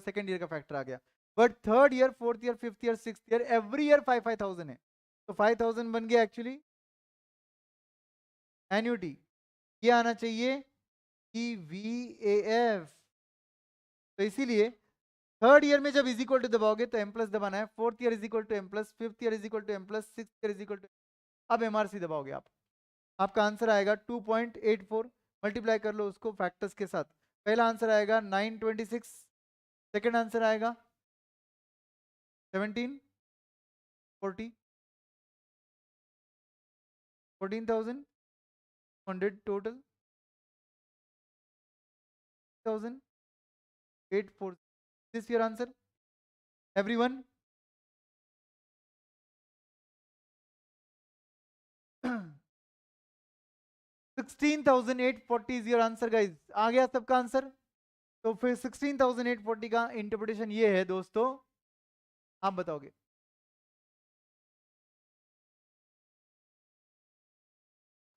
second year का फैक्टर आ गया। But third year, fourth year, fifth year, six year, every year 5,000 है, तो 5,000 बन गया एक्चुअली एन्युटी। ये आना चाहिए कि VAF। तो इसीलिए थर्ड ईयर में जब इज इक्वल टू दबाओगे तो M प्लस दबाना है, fourth year is equal to M plus, fifth year is equal to M plus, six year is equal to, अब MRC दबाओगे आप, आपका आंसर आएगा 2.84। मल्टीप्लाई कर लो उसको फैक्टर्स के साथ। पहला आंसर आएगा 926, सेकंड आंसर आएगा 1740, 14,100 total, 1,840। This your answer everyone? 16,840 is your answer guys. आ गया सबका आंसर? तो फिर 16,840 का इंटरप्रिटेशन ये है दोस्तों, आप बताओगे।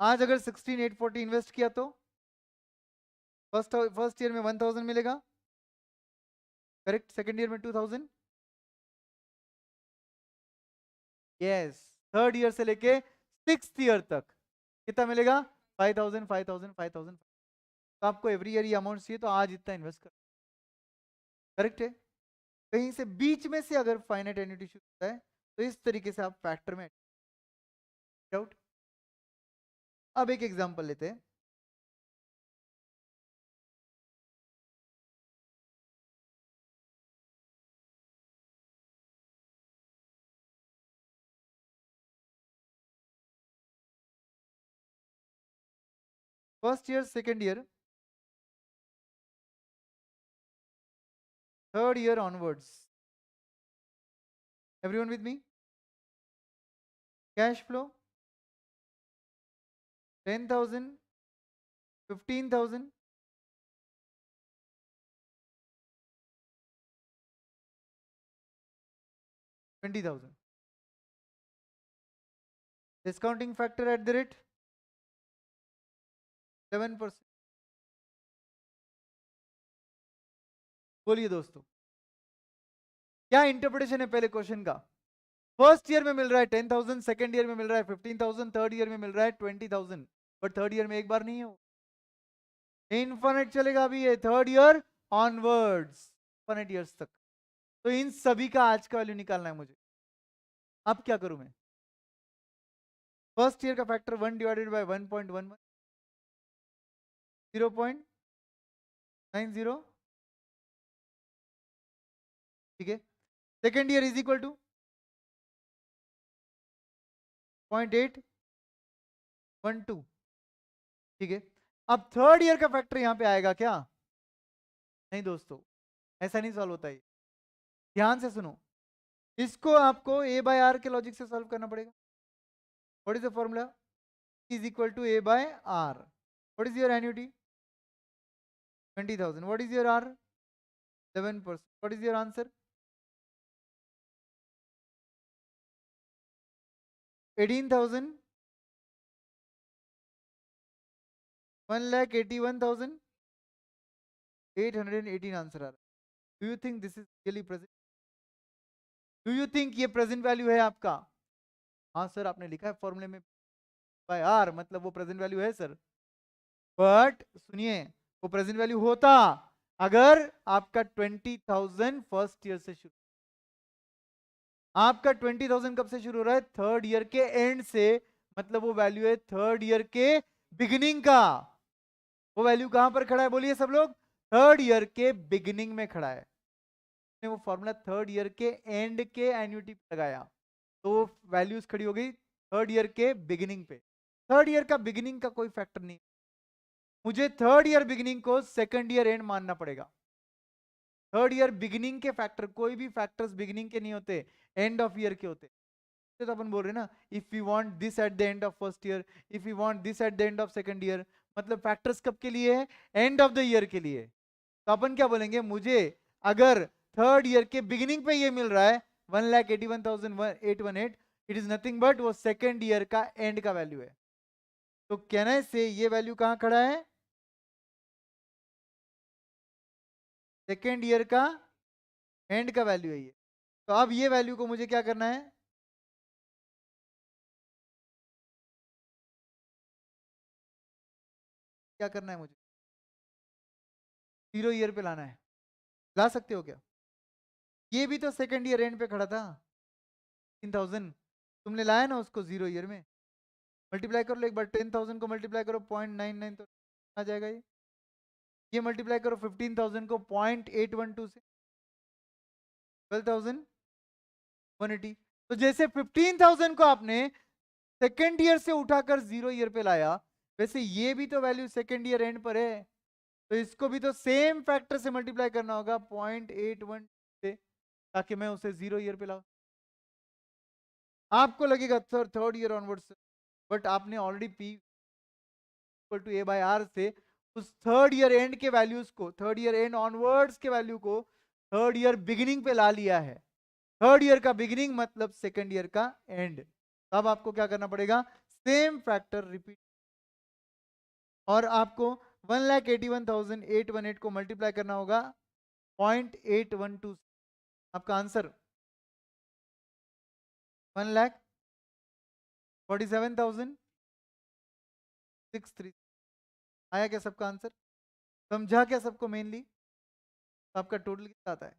आज अगर 16,840 इन्वेस्ट किया तो फर्स्ट ईयर में 1,000 मिलेगा, करेक्ट? सेकेंड ईयर में 2,000, यस। थर्ड ईयर से लेके सिक्स्थ ईयर तक कितना मिलेगा? 5,000 5,000 5,000। तो आपको एवरी ईयर ये अमाउंट चाहिए तो आज इतना इन्वेस्ट कर, करेक्ट है? कहीं से बीच में से अगर फाइनाइट एन्युटी शुरू होता है तो इस तरीके से आप फैक्टर में आउट। अब एक एग्जांपल लेते हैं। First year, second year, third year onwards, everyone with me? Cash flow 10,000, 15,000, 20,000। Discounting factor at the rate 7%। बोलिए दोस्तों, क्या इंटरप्रिटेशन है पहले क्वेश्चन का? फर्स्ट ईयर में मिल रहा है 10,000, सेकेंड ईयर में मिल रहा है 15,000, थर्ड ईयर में मिल रहा है 20,000, बट थर्ड ईयर में एक बार नहीं है वो, इनफाइनाइट चलेगा अभी ये, third year onwards, infinite years तक। तो इन सभी का आज का वैल्यू निकालना है मुझे। अब क्या करूं मैं? फर्स्ट ईयर का फैक्टर 1 डिवाइडेड बाय 1.11, 0.90, ठीक है। Second year is equal to 0.812, ठीक है। अब थर्ड ईयर का फैक्टर यहां पे आएगा क्या? नहीं दोस्तों, ऐसा नहीं सॉल्व होता है। ध्यान से सुनो, इसको आपको ए बाय आर के लॉजिक से सॉल्व करना पड़ेगा। What is the formula? Is equal to A by R. What is your annuity? 20,000। What is your R? 11%। What is your answer? 18,000, 1,81,818 answer आ रहा है। Do you think this is really present? Do you think ये present value है आपका? हाँ sir, आपने लिखा है फॉर्मूले में बाय आर, मतलब वो प्रेजेंट वैल्यू है सर। बट सुनिए, वो प्रेजेंट वैल्यू होता अगर आपका 20,000 फर्स्ट ईयर से शुरू। आपका 20,000 कब से शुरू हो रहा है? थर्ड ईयर के एंड से, मतलब वो वैल्यू है थर्ड ईयर के बिगिनिंग का। वो वैल्यू कहां पर खड़ा है बोलिए सब लोग? थर्ड ईयर के बिगिनिंग में खड़ा है। वो फॉर्मूला थर्ड ईयर के एंड के एन्युटी पे लगाया तो वैल्यूज खड़ी हो गई थर्ड ईयर के बिगिनिंग पे। थर्ड ईयर का बिगिनिंग का कोई फैक्टर नहीं, मुझे थर्ड ईयर बिगिनिंग को सेकंड ईयर एंड मानना पड़ेगा। थर्ड ईयर बिगिनिंग के फैक्टर, कोई भी फैक्टर्स बिगिनिंग के नहीं होते, एंड ऑफ ईयर के होते। तो अपन बोल रहे ना, if you want this at the end of first year, if you want this at the end of second year, मतलब फैक्टर्स कब के लिए है? एंड ऑफ द ईयर के लिए। तो अपन क्या बोलेंगे? मुझे अगर थर्ड ईयर के बिगिनिंग पे ये मिल रहा है 1,81,818, इट इज नथिंग बट वो सेकेंड ईयर का एंड का वैल्यू है। तो कहने से ये वैल्यू कहां खड़ा है? सेकेंड ईयर का एंड का वैल्यू है ये। तो अब ये वैल्यू को मुझे क्या करना है? क्या करना है मुझे? जीरो ईयर पे लाना है। ला सकते हो क्या? ये भी तो सेकेंड ईयर एंड पे खड़ा था 10,000, तुमने लाया ना उसको जीरो ईयर में। मल्टीप्लाई कर लो एक बार, 10,000 को मल्टीप्लाई करो 0.99 तो आ जाएगा ये मल्टीप्लाई करो 15,000 को 0.812 से 12,180। तो जैसे 15,000 को आपने सेकेंड ईयर से उठाकर जीरो ईयर पे लाया, वैसे ये भी तो वैल्यू सेकेंड ईयर एंड पर है। तो इसको भी तो सेम फैक्टर से मल्टीप्लाई करना होगा 0.81 से, ताकि मैं उसे 0 ईयर पे लाऊं। आपको लगेगा sir third year onwards, but आपने already P equal to A by R से उस थर्ड ईयर एंड के वैल्यूज को, थर्ड ईयर एंड ऑनवर्ड्स के वैल्यू को थर्ड ईयर बिगिनिंग पे ला लिया है। थर्ड ईयर का बिगिनिंग मतलब सेकेंड ईयर का एंड। अब आपको क्या करना पड़ेगा, सेम फैक्टर रिपीट, और आपको 1,81,818 को मल्टीप्लाई करना होगा 0.812। आपका आंसर 1,47,630 आया क्या सबका आंसर? समझा क्या सबको मेनली? तो आपका टोटल कितना आता है?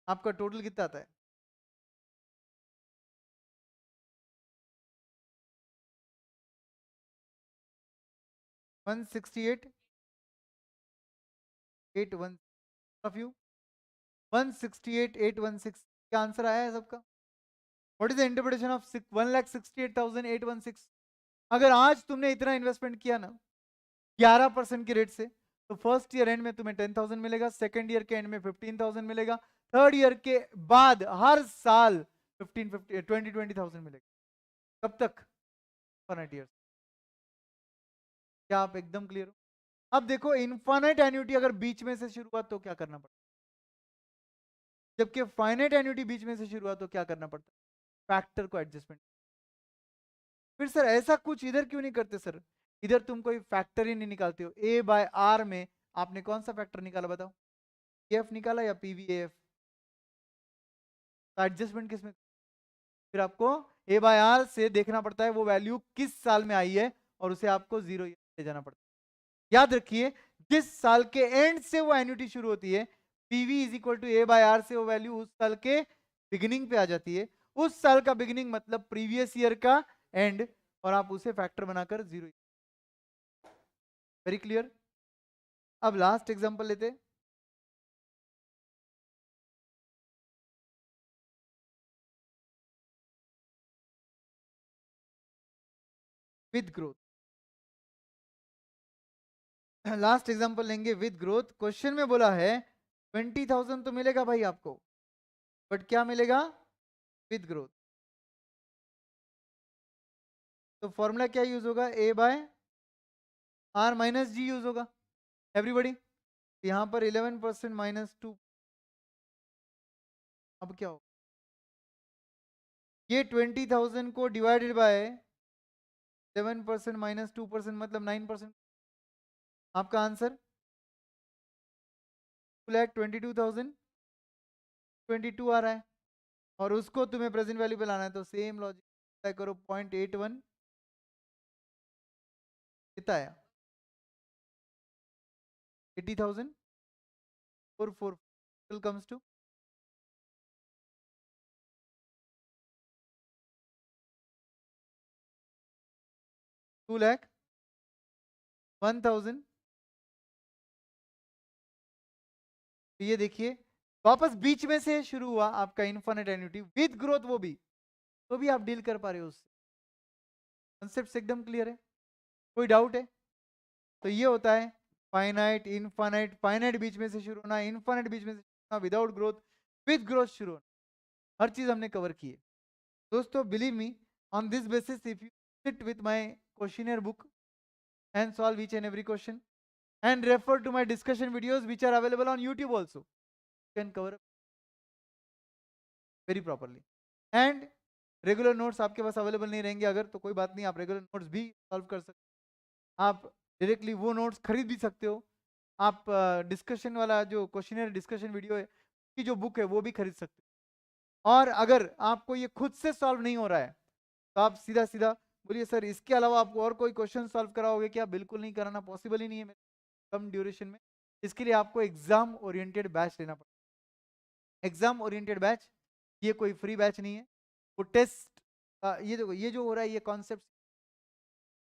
आपका टोटल कितना आता है? 168,816 ऑफ यू, 168,816 क्या आंसर आया है सबका? What is the interpretation of 1,68,816? अगर आज तुमने इतना इन्वेस्टमेंट किया ना 11% की रेट से, तो फर्स्ट ईयर एंड में तुम्हें 10,000 मिलेगा, सेकंड ईयर के एंड में 15,000 मिलेगा, थर्ड ईयर के बाद हर साल 20,000 मिलेगा। कब तक? 1 ईयर। क्या आप एकदम क्लियर हो? अब देखो इनफाइनाइट एन्युटी अगर बीच में से शुरू हुआ तो क्या करना पड़ता, जबकि फाइनाइट एन्युटी बीच में से शुरू हुआ तो क्या करना पड़ता? फैक्टर को एडजस्टमेंट। फिर सर ऐसा कुछ इधर क्यों नहीं करते सर? इधर तुम कोई फैक्टर ही नहीं निकालते हो। ए बाय आर में आपने कौन सा फैक्टर निकाला बताओ? एफ निकाला या पीवीएफ? तो एडजस्टमेंट किसमें? फिर आपको ए बाय आर से देखना पड़ता है वो वैल्यू किस साल में आई है, और उसे आपको 0 ले जाना पड़ता है। याद रखिए जिस साल के एंड से वो एन्युटी शुरू होती है, PV is equal to A by R से वो वैल्यू उस साल के बिगिनिंग पे आ जाती है। उस साल का बिगिनिंग मतलब प्रीवियस ईयर का एंड, और आप उसे फैक्टर बनाकर 0। Very clear? अब लास्ट एग्जांपल लेते, विद ग्रोथ। लास्ट एग्जांपल लेंगे विद ग्रोथ। क्वेश्चन में बोला है 20,000 तो मिलेगा भाई आपको, बट क्या मिलेगा? With growth. तो फॉर्मूला क्या यूज होगा? A by R minus G use होगा। एवरीबॉडी, यहां पर 11% माइनस 2, अब क्या होगा? ये 20,000 को डिवाइडेड बाय 11% माइनस 2% मतलब 9%। आपका आंसर 2,22,022 आ रहा है, और उसको तुम्हें प्रेजेंट वैल्यू पे लाना है, तो सेम लॉजिक अप्लाई करो। 0.81 कितना आया? 80,000 4 4 कम्स टू 2,01,000। ये देखिए वापस बीच में से शुरू हुआ आपका इनफाइनाइट एन्युटी विद ग्रोथ, वो भी तो भी आप डील कर पा रहे हो उससे। कॉन्सेप्ट एकदम क्लियर है? कोई डाउट है? तो ये होता है फाइनाइट, इनफाइनाइट, फाइनाइट बीच में से शुरू होना, इनफाइनाइट बीच में से शुरू होना, विदाउट ग्रोथ, विद ग्रोथ शुरू होना। हर चीज हमने कवर की है दोस्तों। Believe me, on this basis if you sit with my questioner book and solve each and every question and refer to my discussion videos which are available on YouTube also, you can cover up very properly। and regular notes आपके पास available नहीं रहेंगे अगर, तो कोई बात नहीं, आप regular notes भी सॉल्व कर सकते हो। आप डायरेक्टली वो नोट्स खरीद भी सकते हो। आप डिस्कशन वाला जो क्वेश्चनर डिस्कशन वीडियो है की जो बुक है वो भी खरीद सकते हो। और अगर आपको ये खुद से सॉल्व नहीं हो रहा है तो आप सीधा सीधा बोलिए सर इसके अलावा आपको और कोई क्वेश्चन सॉल्व कराओगे क्या? बिल्कुल नहीं कराना, पॉसिबल ही नहीं है कम ड्यूरेशन में। इसके लिए आपको एग्जाम ओरिएंटेड बैच लेना पड़ेगा। एग्जाम ओरिएंटेड बैच ये कोई फ्री बैच नहीं है, वो टेस्ट ये देखो ये जो हो रहा है ये कॉन्सेप्ट,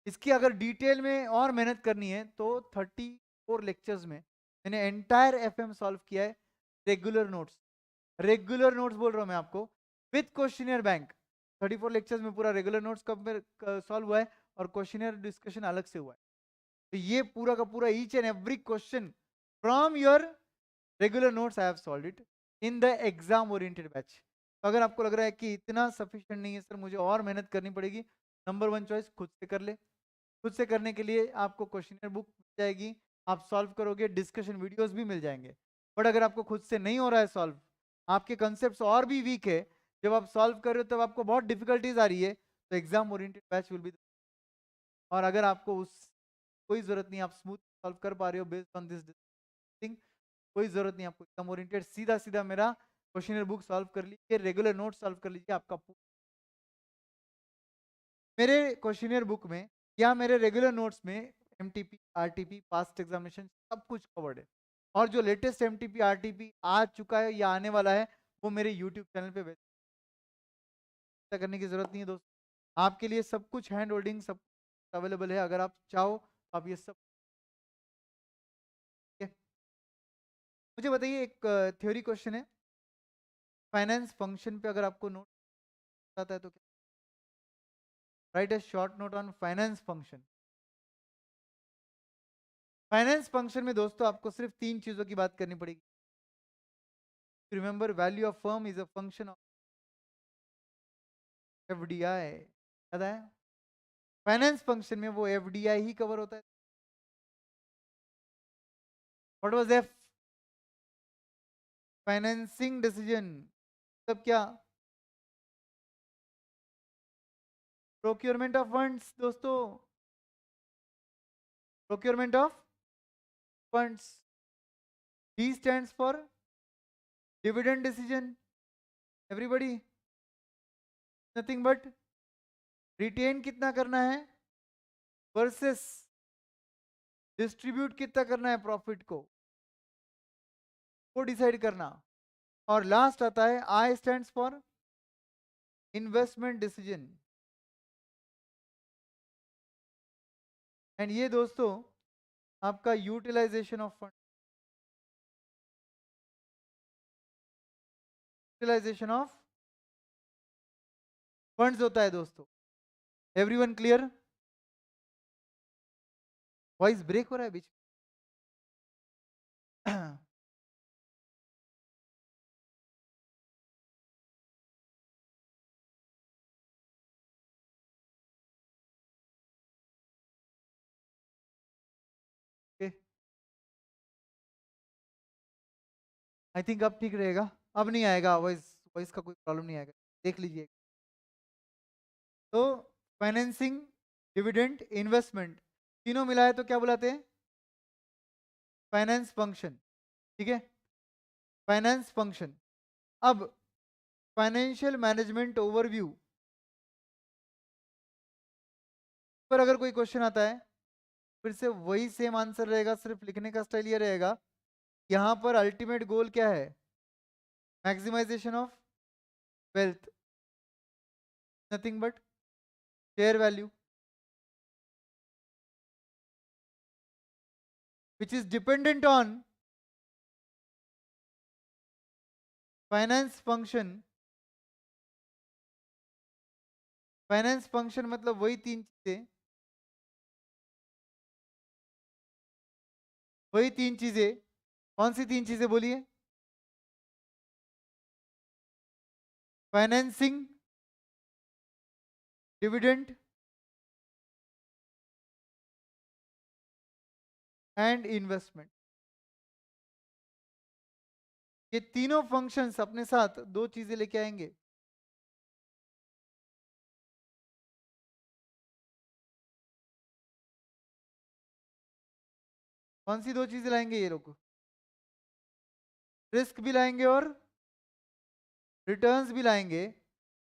इसकी अगर डिटेल में और मेहनत करनी है तो 34 लेक्चर्स में मैंने एंटायर एफएम सॉल्व किया है। रेगुलर नोट्स, रेगुलर नोट्स बोल रहा हूं मैं आपको, विथ क्वेश्चनर बैंक। 34 लेक्चर्स में पूरा रेगुलर नोट्स कब सॉल्व हुआ है और क्वेश्चनर डिस्कशन अलग से हुआ है। तो ये पूरा का पूरा each and every question from your regular notes I have solved it in the exam oriented batch. तो अगर आपको लग रहा है कि इतना सफिशिएंट नहीं है सर, मुझे और मेहनत करनी पड़ेगी, नंबर वन चॉइस खुद से कर ले। खुद से करने के लिए आपको क्वेश्चनर बुक मिल जाएगी, आप सॉल्व करोगे, डिस्कशन वीडियोस भी मिल जाएंगे। बट अगर आपको खुद से नहीं हो रहा है सॉल्व, आपके कंसेप्ट और भी वीक है, जब आप सॉल्व कर रहे हो तब आपको बहुत डिफिकल्टीज आ रही है, तो exam oriented batch will be. और अगर आपको उस कोई जरूरत नहीं, आप स्मूथ सॉल्व कर पा रहे हो बेस्ड ऑन दिस थिंग, कोई जरूरत नहीं आपको एग्जाम ओरिएंटेड, सीधा सीधा मेरा क्वेश्चनर बुक सॉल्व कर लीजिए, रेगुलर नोट सॉल्व कर लीजिए। आपका मेरे क्वेश्चनर बुक में या मेरे रेगुलर नोट्स में एमटीपी, आरटीपी, पास्ट एग्जामिनेशन सब कुछ कवर्ड है। और जो लेटेस्ट एमटीपी, आरटीपी आ चुका है या आने वाला है, वो मेरे यूट्यूब चैनल पे करने की जरूरत नहीं है दोस्तों। आपके लिए सब कुछ हैंड होल्डिंग सब अवेलेबल है, अगर आप चाहो तो आप ये सब। मुझे बताइए, एक थ्योरी क्वेश्चन है, फाइनेंस फंक्शन पे अगर आपको नोट आता है तो क्या? Right A short note on finance function. Finance function में दोस्तों आपको सिर्फ तीन चीजों की बात करनी पड़ेगी। Remember, value of firm is a function of FDI. याद है? फाइनेंस फंक्शन में वो एफडीआई ही कवर होता है। What was F? Financing decision. तब क्या? प्रोक्योरमेंट ऑफ फंड्स दोस्तों, procurement of funds. D stands for dividend decision. Everybody, nothing but retain कितना करना है वर्सेस डिस्ट्रीब्यूट कितना करना है प्रॉफिट को, वो डिसाइड करना। और लास्ट आता है I stands for investment decision. And ये दोस्तों आपका utilisation of fund, utilisation of funds होता है दोस्तों। Everyone clear? वॉइस ब्रेक हो रहा है बीच में? आई थिंक अब ठीक रहेगा, अब नहीं आएगा वॉइस, वॉइस का कोई प्रॉब्लम नहीं आएगा, देख लीजिए। तो फाइनेंसिंग, डिविडेंड, इन्वेस्टमेंट, तीनों मिलाए तो क्या बुलाते हैं? Finance function. ठीक है, फाइनेंस फंक्शन। अब फाइनेंशियल मैनेजमेंट ओवरव्यू पर अगर कोई क्वेश्चन आता है, फिर से वही सेम आंसर रहेगा, सिर्फ लिखने का स्टाइल ये रहेगा। यहाँ पर अल्टीमेट गोल क्या है? Maximisation of wealth, nothing but share value, which is dependent on finance function. Finance function मतलब वही तीन चीजें, वही तीन चीजें। कौन सी तीन चीजें बोलिए? Financing, dividend and investment. ये तीनों फंक्शंस अपने साथ दो चीजें लेके आएंगे। कौन सी दो चीजें लाएंगे ये लोग? रिस्क भी लाएंगे और रिटर्न्स भी लाएंगे।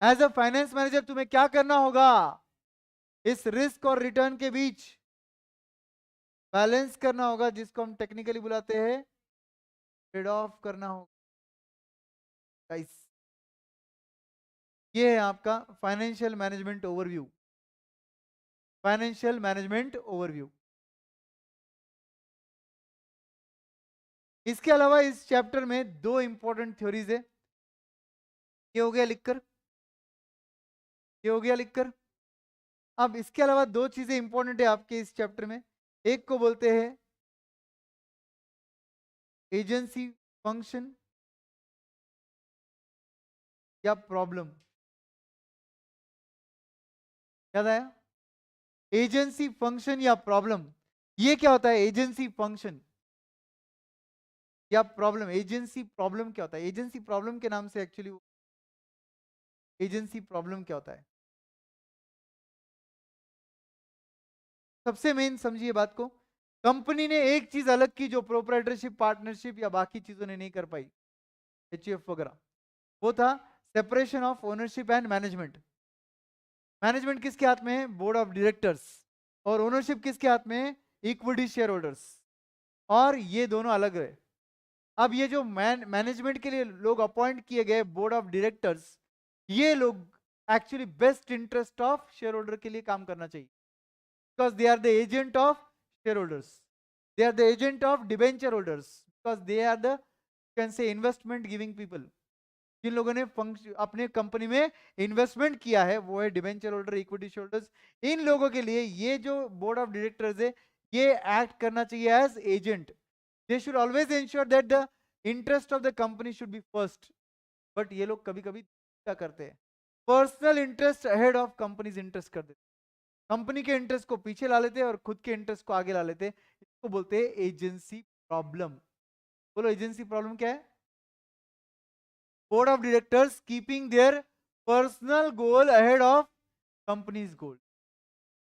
एज अ फाइनेंस मैनेजर तुम्हें क्या करना होगा? इस रिस्क और रिटर्न के बीच बैलेंस करना होगा, जिसको हम टेक्निकली बुलाते हैं ट्रेड ऑफ करना होगा। गाइस, ये है आपका financial management overview. Financial management overview. इसके अलावा इस चैप्टर में दो इंपॉर्टेंट थ्योरीज है। ये हो गया लिखकर, ये हो गया लिखकर। अब इसके अलावा दो चीजें इंपॉर्टेंट है आपके इस चैप्टर में। एक को बोलते हैं एजेंसी फंक्शन या प्रॉब्लम। याद आया? एजेंसी फंक्शन या प्रॉब्लम। ये क्या होता है एजेंसी फंक्शन या प्रॉब्लम? एजेंसी प्रॉब्लम क्या होता है? एजेंसी प्रॉब्लम के नाम से एक्चुअली एजेंसी प्रॉब्लम क्या होता है? सबसे मेन समझिए बात को, कंपनी ने एक चीज अलग की जो प्रोप्राइटरशिप, पार्टनरशिप या बाकी चीजों ने नहीं कर पाई, एचयूएफ वगैरह, वो था separation of ownership and management. Management किसके हाथ में है? Board of directors. और ओनरशिप किसके हाथ में है? Equity share holders. और ये दोनों अलग है। अब ये जो मैनेजमेंट के लिए लोग अपॉइंट किए गए बोर्ड ऑफ डायरेक्टर्स, ये लोग actually best interest of shareholder के लिए काम करना चाहिए, because they are the agent of shareholders, they are the agent of debenture holders, because they are the can say investment giving people. जिन लोगों ने अपने कंपनी में इन्वेस्टमेंट किया है वो है डिबेंचर होल्डर, इक्विटी होल्डर्स। इन लोगों के लिए ये जो बोर्ड ऑफ डायरेक्टर्स है, ये एक्ट करना चाहिए as agent. They should always ensure that the interest of the company should be first. But ये लोग कभी कभी क्या करते हैं, personal interest ahead of company's interest कर देते, कंपनी के इंटरेस्ट को पीछे ला लेते हैं और खुद के इंटरेस्ट को आगे ला लेते हैं। इसको बोलते हैं एजेंसी प्रॉब्लम। बोलो एजेंसी प्रॉब्लम क्या है? Board of directors keeping their personal goal ahead of company's goal,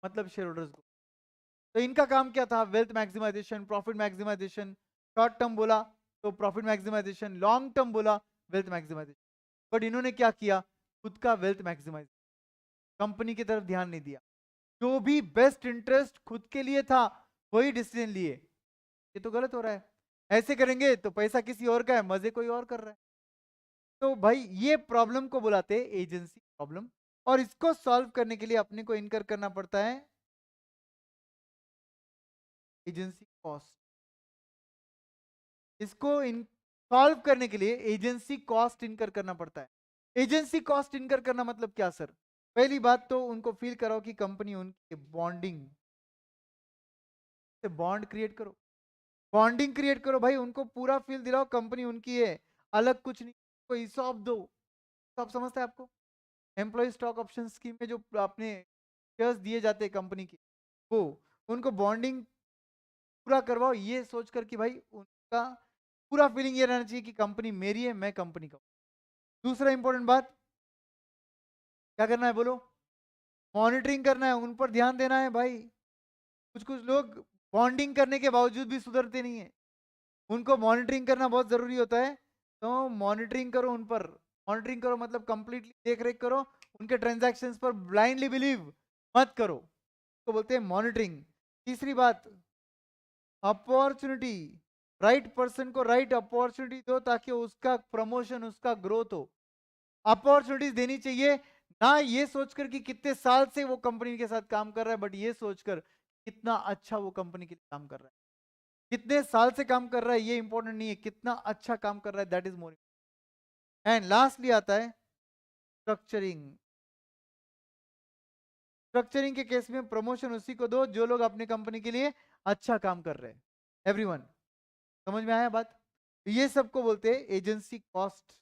मतलब शेयर होल्डर्स गोल। तो इनका काम क्या था? Wealth maximisation, profit maximisation. Short term बोला तो प्रॉफिट मैक्सिमाइजेशन, लॉन्ग टर्म बोला वेल्थ मैक्सिमाइजेशन। बट इन्होंने क्या किया? खुद का वेल्थ मैक्सिमाइज, कंपनी की तरफ ध्यान नहीं दिया। जो भी बेस्ट इंटरेस्ट खुद के लिए था वही डिसीजन लिए। ये तो गलत हो रहा है। ऐसे करेंगे तो पैसा किसी और का है, मजे कोई और कर रहा है। तो भाई ये प्रॉब्लम को बुलाते हैं एजेंसी प्रॉब्लम। और इसको सॉल्व करने के लिए अपने को इनकर करना पड़ता है एजेंसी कॉस्ट। इसको इन सॉल्व करने के लिए एजेंसी कॉस्ट इनकर करना पड़ता है। एजेंसी कॉस्ट इनकर करना मतलब क्या सर? पहली बात तो उनको फील कराओ कि कंपनी उनकी बॉन्डिंग से, बॉन्ड क्रिएट करो, बॉन्डिंग क्रिएट करो भाई, उनको पूरा फील दिलाओ कंपनी उनकी है, अलग कुछ नहीं। कोई सॉप दो, सब समझते हैं आपको। एम्प्लॉय स्टॉक ऑप्शन स्कीम में जो अपने शेयर्स दिए जाते हैं कंपनी के, वो उनको बॉन्डिंग पूरा करवाओ, ये सोचकर कि भाई उनका पूरा फीलिंग ये रहना चाहिए कि कंपनी मेरी है, मैं कंपनी का। दूसरा इंपॉर्टेंट बात क्या करना है बोलो? मॉनिटरिंग करना है, उन पर ध्यान देना है भाई। कुछ कुछ लोग बॉन्डिंग करने के बावजूद भी सुधरते नहीं है, उनको मॉनिटरिंग करना बहुत जरूरी होता है। तो मॉनिटरिंग करो उन पर। मॉनिटरिंग करो मतलब कंप्लीटली देख रेख करो, उनके ट्रांजैक्शंस पर ब्लाइंडली बिलीव मत करो, तो बोलते हैं मॉनिटरिंग। तीसरी बात, अपॉर्चुनिटी, राइट पर्सन को राइट अपॉर्चुनिटी दो ताकि उसका प्रमोशन, उसका ग्रोथ हो। अपॉर्चुनिटीज देनी चाहिए, ना ये सोचकर कि कितने साल से वो कंपनी के साथ काम कर रहा है, बट ये सोचकर कितना अच्छा वो कंपनी के लिए काम कर रहा है। कितने साल से काम कर रहा है ये इंपॉर्टेंट नहीं है, कितना अच्छा काम कर रहा है that is more. And lastly आता है स्ट्रक्चरिंग। स्ट्रक्चरिंग के केस में प्रमोशन उसी को दो जो लोग अपनी कंपनी के लिए अच्छा काम कर रहे हैं। एवरीवन समझ में आया बात? ये सबको बोलते हैं एजेंसी कॉस्ट।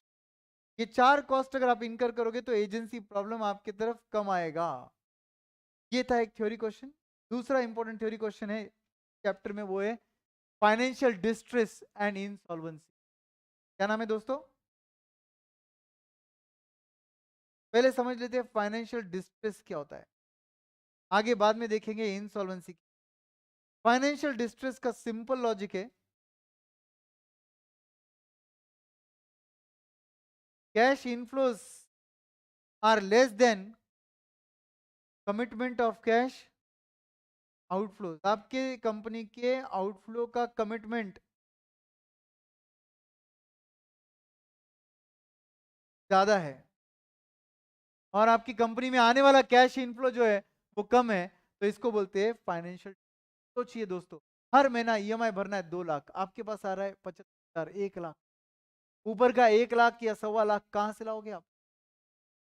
ये चार कॉस्ट अगर आप इनकर करोगे तो एजेंसी प्रॉब्लम आपकी तरफ कम आएगा। ये था एक थ्योरी क्वेश्चन। दूसरा इंपॉर्टेंट थ्योरी क्वेश्चन है चैप्टर में, वो है फाइनेंशियल डिस्ट्रेस एंड इंसॉल्वेंसी। क्या नाम है दोस्तों? पहले समझ लेते हैं फाइनेंशियल डिस्ट्रेस क्या होता है, आगे बाद में देखेंगे इंसॉल्वेंसी। फाइनेंशियल डिस्ट्रेस का सिंपल लॉजिक है, cash inflows are less than commitment of cash outflows. आपके कंपनी के आउटफ्लो का कमिटमेंट ज्यादा है और आपकी कंपनी में आने वाला कैश इनफ्लो जो है वो कम है, तो इसको बोलते हैं फाइनेंशियल। सोचिए दोस्तों, हर महीना ईएमआई भरना है 2 लाख, आपके पास आ रहा है 75,000, 1 लाख, ऊपर का 1 लाख या 1.25 लाख कहां से लाओगे आप?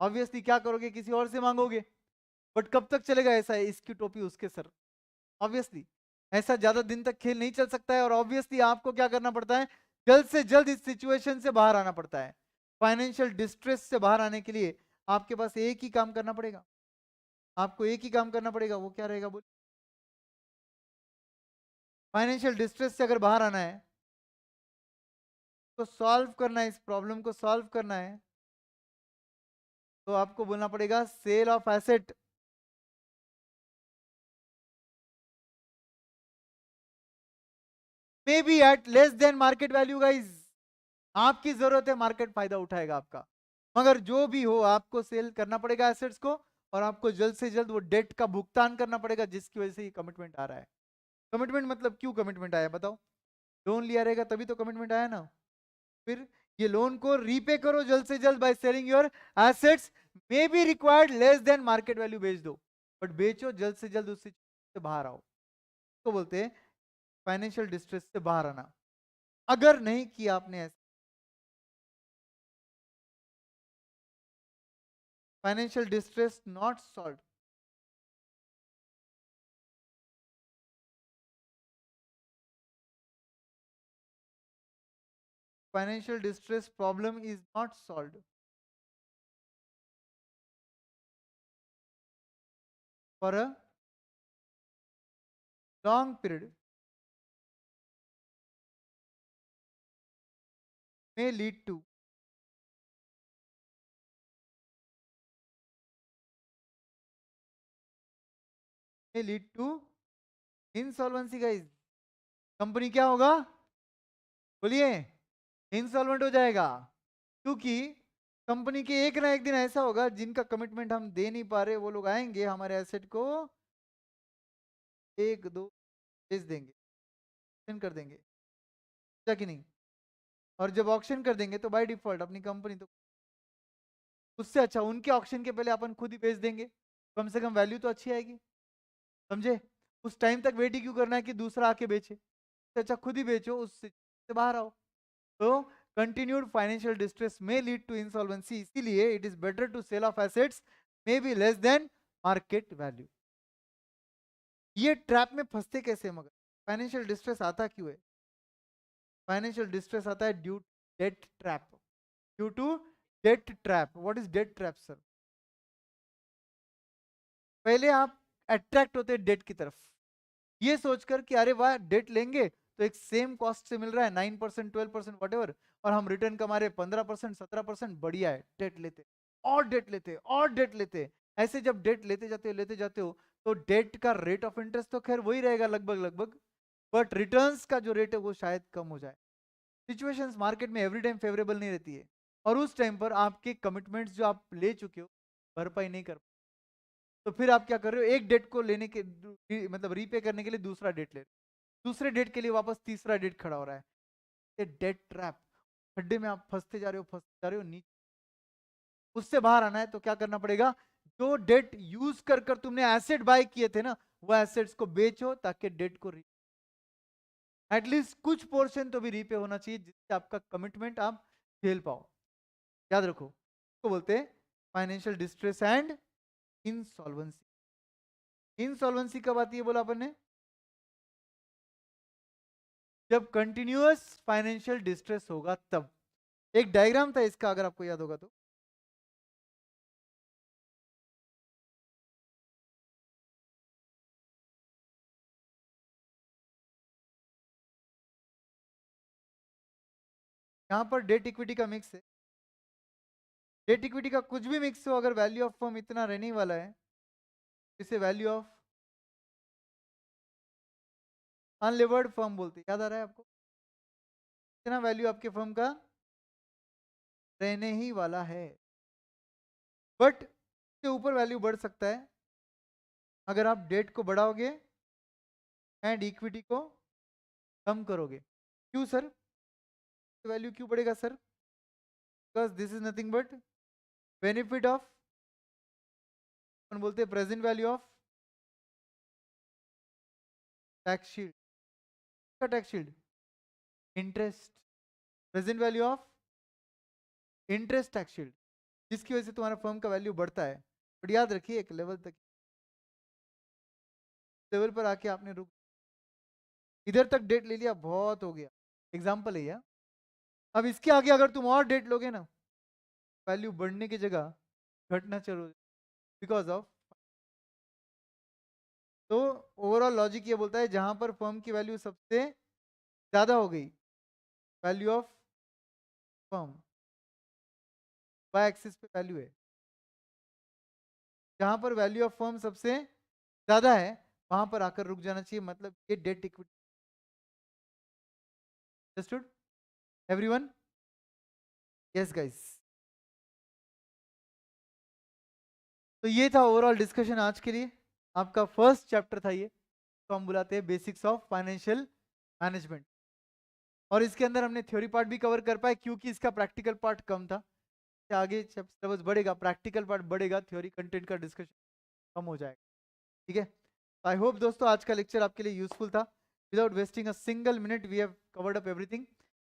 ऑब्वियसली क्या करोगे? किसी और से मांगोगे। बट कब तक चलेगा ऐसा है, इसकी टोपी उसके सर, ऑब्वियसली। ऐसा ज्यादा दिन तक खेल नहीं चल सकता है और ऑब्वियसली आपको क्या करना पड़ता है, जल्द से जल्द इस सिचुएशन से बाहर आना पड़ता है। फाइनेंशियल डिस्ट्रेस से बाहर आने के लिए आपके पास एक ही काम करना पड़ेगा, आपको एक ही काम करना पड़ेगा। वो क्या रहेगा बोल? फाइनेंशियल डिस्ट्रेस से अगर बाहर आना है तो सॉल्व करना है, इस प्रॉब्लम को सॉल्व करना है, तो आपको बोलना पड़ेगा sell off asset. May be at less than market value guys. आपकी जरूरत है, मार्केट फायदा उठाएगा आपका, मगर जो भी हो आपको सेल करना पड़ेगा एसेट्स को, और आपको जल्द से जल्द वो डेट का भुगतान करना पड़ेगा जिसकी वजह से ये कमिटमेंट आ रहा है। कमिटमेंट मतलब क्यों कमिटमेंट आया बताओ? लोन लिया रहेगा तभी तो कमिटमेंट आया ना। फिर ये लोन को रीपे करो जल्द से जल्द by selling your assets, may be required less than market value, बेच दो, बट बेचो जल्द से जल्द उस सिचुएशन से बाहर आओ। तो बोलते हैं फाइनेंशियल डिस्ट्रेस से बाहर आना। अगर नहीं किया आपने ऐसा, financial distress not solve, financial distress problem is not solve for a long period, may lead to may lead to insolvency guys। Company क्या होगा बोलिए? इंसॉल्वेंट हो जाएगा, क्योंकि कंपनी के एक ना एक दिन ऐसा होगा जिनका कमिटमेंट हम दे नहीं पा रहे, वो लोग आएंगे हमारे एसेट को एक दो बेच देंगे, ऑक्शन कर देंगे, क्या कि नहीं? और जब ऑक्शन कर देंगे तो बाय डिफॉल्ट अपनी कंपनी तो, उससे अच्छा उनके ऑक्शन के पहले अपन खुद ही बेच देंगे, कम से कम वैल्यू तो अच्छी आएगी, समझे? उस टाइम तक वेट ही क्यों करना है कि दूसरा आके बेचे, उससे अच्छा खुद ही बेचो, उससे से बाहर आओ। तो कंटिन्यूड फाइनेंशियल डिस्ट्रेस में लीड टू इंसॉल्वेंसी, इसीलिए it is better to sell off assets may be less than market value. ये ट्रैप में फंसते कैसे मगर? फाइनेंशियल डिस्ट्रेस आता क्यों है? फाइनेंशियल डिस्ट्रेस आता है due debt trap, due to debt trap. What is debt trap sir? पहले आप अट्रैक्ट होते हैं डेट की तरफ, ये सोचकर कि अरे वाह डेट लेंगे तो एक सेम कॉस्ट से मिल रहा है 9% 12% वट, और हम रिटर्न कमा रहे 15% 17%, बढ़िया है, डेट लेते और डेट लेते और डेट लेते। ऐसे जब डेट लेते जाते हो तो डेट का रेट ऑफ इंटरेस्ट तो खैर वही रहेगा लगभग लगभग, बट रिटर्न्स का जो रेट है वो शायद कम हो जाए। सिचुएशंस मार्केट में एवरी टाइम फेवरेबल नहीं रहती है, और उस टाइम पर आपके कमिटमेंट्स जो आप ले चुके हो भरपाई नहीं कर, तो फिर आप क्या कर रहे हो, एक डेट को लेने के मतलब रीपे करने के लिए दूसरा डेट ले रहे हो, दूसरे डेट के लिए वापस तीसरा डेट खड़ा हो रहा है। ये डेट ट्रैप, खड्डे में आप फंसते जा रहे हो नीचे। उससे बाहर आना है तो क्या करना पड़ेगा, जो डेट यूज कर कर तुमने एसेट बाय किए थे ना, वो एसेट्स को बेचो ताकि डेट को एटलीस्ट कुछ पोर्शन तो भी रीपे होना चाहिए जिससे आपका कमिटमेंट आप झेल पाओ। याद रखो, तो बोलते हैं financial distress and insolvency. Insolvency कब आती है बोला अपन ने? जब कंटिन्यूअस फाइनेंशियल डिस्ट्रेस होगा तब। एक डायग्राम था इसका अगर आपको याद होगा तो, यहां पर डेट इक्विटी का मिक्स है। डेट इक्विटी का कुछ भी मिक्स हो, अगर वैल्यू ऑफ फर्म इतना रहने ही वाला है, इसे वैल्यू ऑफ अनलिवर्ड फर्म बोलते हैं। याद आ रहा है आपको? इतना वैल्यू आपके फर्म का रहने ही वाला है, बट इससे ऊपर वैल्यू बढ़ सकता है अगर आप डेट को बढ़ाओगे एंड इक्विटी को कम करोगे। क्यों सर? वैल्यू क्यों बढ़ेगा sir? Because this is nothing but benefit of, अपन बोलते हैं present value of tax shield. का tax shield interest, present value of interest tax shield, जिसकी वजह से तुम्हारा फर्म का वैल्यू बढ़ता है। बट याद रखिए एक लेवल तक, लेवल पर आके आपने रुक, इधर तक डेट ले लिया, बहुत हो गया, एग्जाम्पल है यह। अब इसके आगे अगर तुम और डेट लोगे ना, वैल्यू बढ़ने की जगह घटना चलो, बिकॉज ऑफ। तो ओवरऑल लॉजिक ये बोलता है जहां पर फर्म की वैल्यू सबसे ज्यादा हो गई, value of firm, Y axis पे वैल्यू है, जहां पर वैल्यू ऑफ फर्म सबसे ज्यादा है वहां पर आकर रुक जाना चाहिए, मतलब ये debt equity. Understood everyone? Yes guys. तो ये था ओवरऑल डिस्कशन आज के लिए। आपका फर्स्ट चैप्टर था ये, तो हम बुलाते हैं बेसिक्स ऑफ फाइनेंशियल मैनेजमेंट। और इसके अंदर हमने थ्योरी पार्ट भी कवर कर पाए क्योंकि इसका प्रैक्टिकल पार्ट कम था। आगे जब सिलेबस बढ़ेगा, प्रैक्टिकल पार्ट बढ़ेगा, थ्योरी कंटेंट का डिस्कशन कम हो जाएगा। ठीक है, आई होप दोस्तों आज का लेक्चर आपके लिए यूजफुल था। Without wasting a single minute we have covered up everything.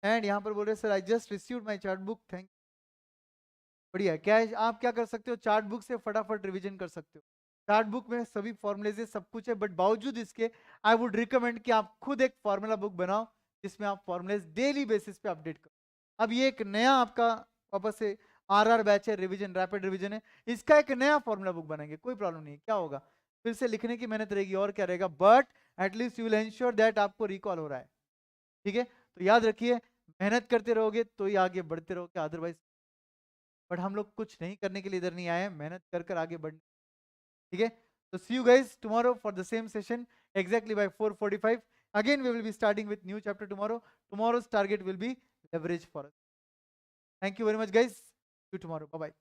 And यहाँ पर बोल रहे sir I just received my chart book, thank. बढ़िया, क्या है आप क्या कर सकते हो, चार्ट बुक से फटाफट रिवीजन कर सकते हो। चार्ट बुक में सभी फॉर्मुलेज है, सब कुछ है, बट बावजूद इसके आई वुड रिकमेंड कि आप खुद एक फॉर्मूला बुक बनाओ जिसमें आप फॉर्मुलेज डेली बेसिस पे अपडेट करो। अब ये एक नया आपका वापस से आरआर बैच है, रिवीजन रैपिड रिवीजन है, इसका एक नया फॉर्मूला बुक बनाएंगे, कोई प्रॉब्लम नहीं है। क्या होगा, फिर से लिखने की मेहनत रहेगी और क्या रहेगा, but at least you will ensure that आपको रिकॉल हो रहा है। ठीक है, तो याद रखिए मेहनत करते रहोगे तो ही आगे बढ़ते रहोगे, अदरवाइज। बट हम लोग कुछ नहीं करने के लिए इधर नहीं आए हैं, मेहनत कर कर आगे बढ़। ठीक है, तो see you guys tomorrow for the same session exactly by 4:45. Again we will be starting with new chapter tomorrow. Tomorrow's target will be leverage for us. Thank you very much guys, see you tomorrow, bye bye.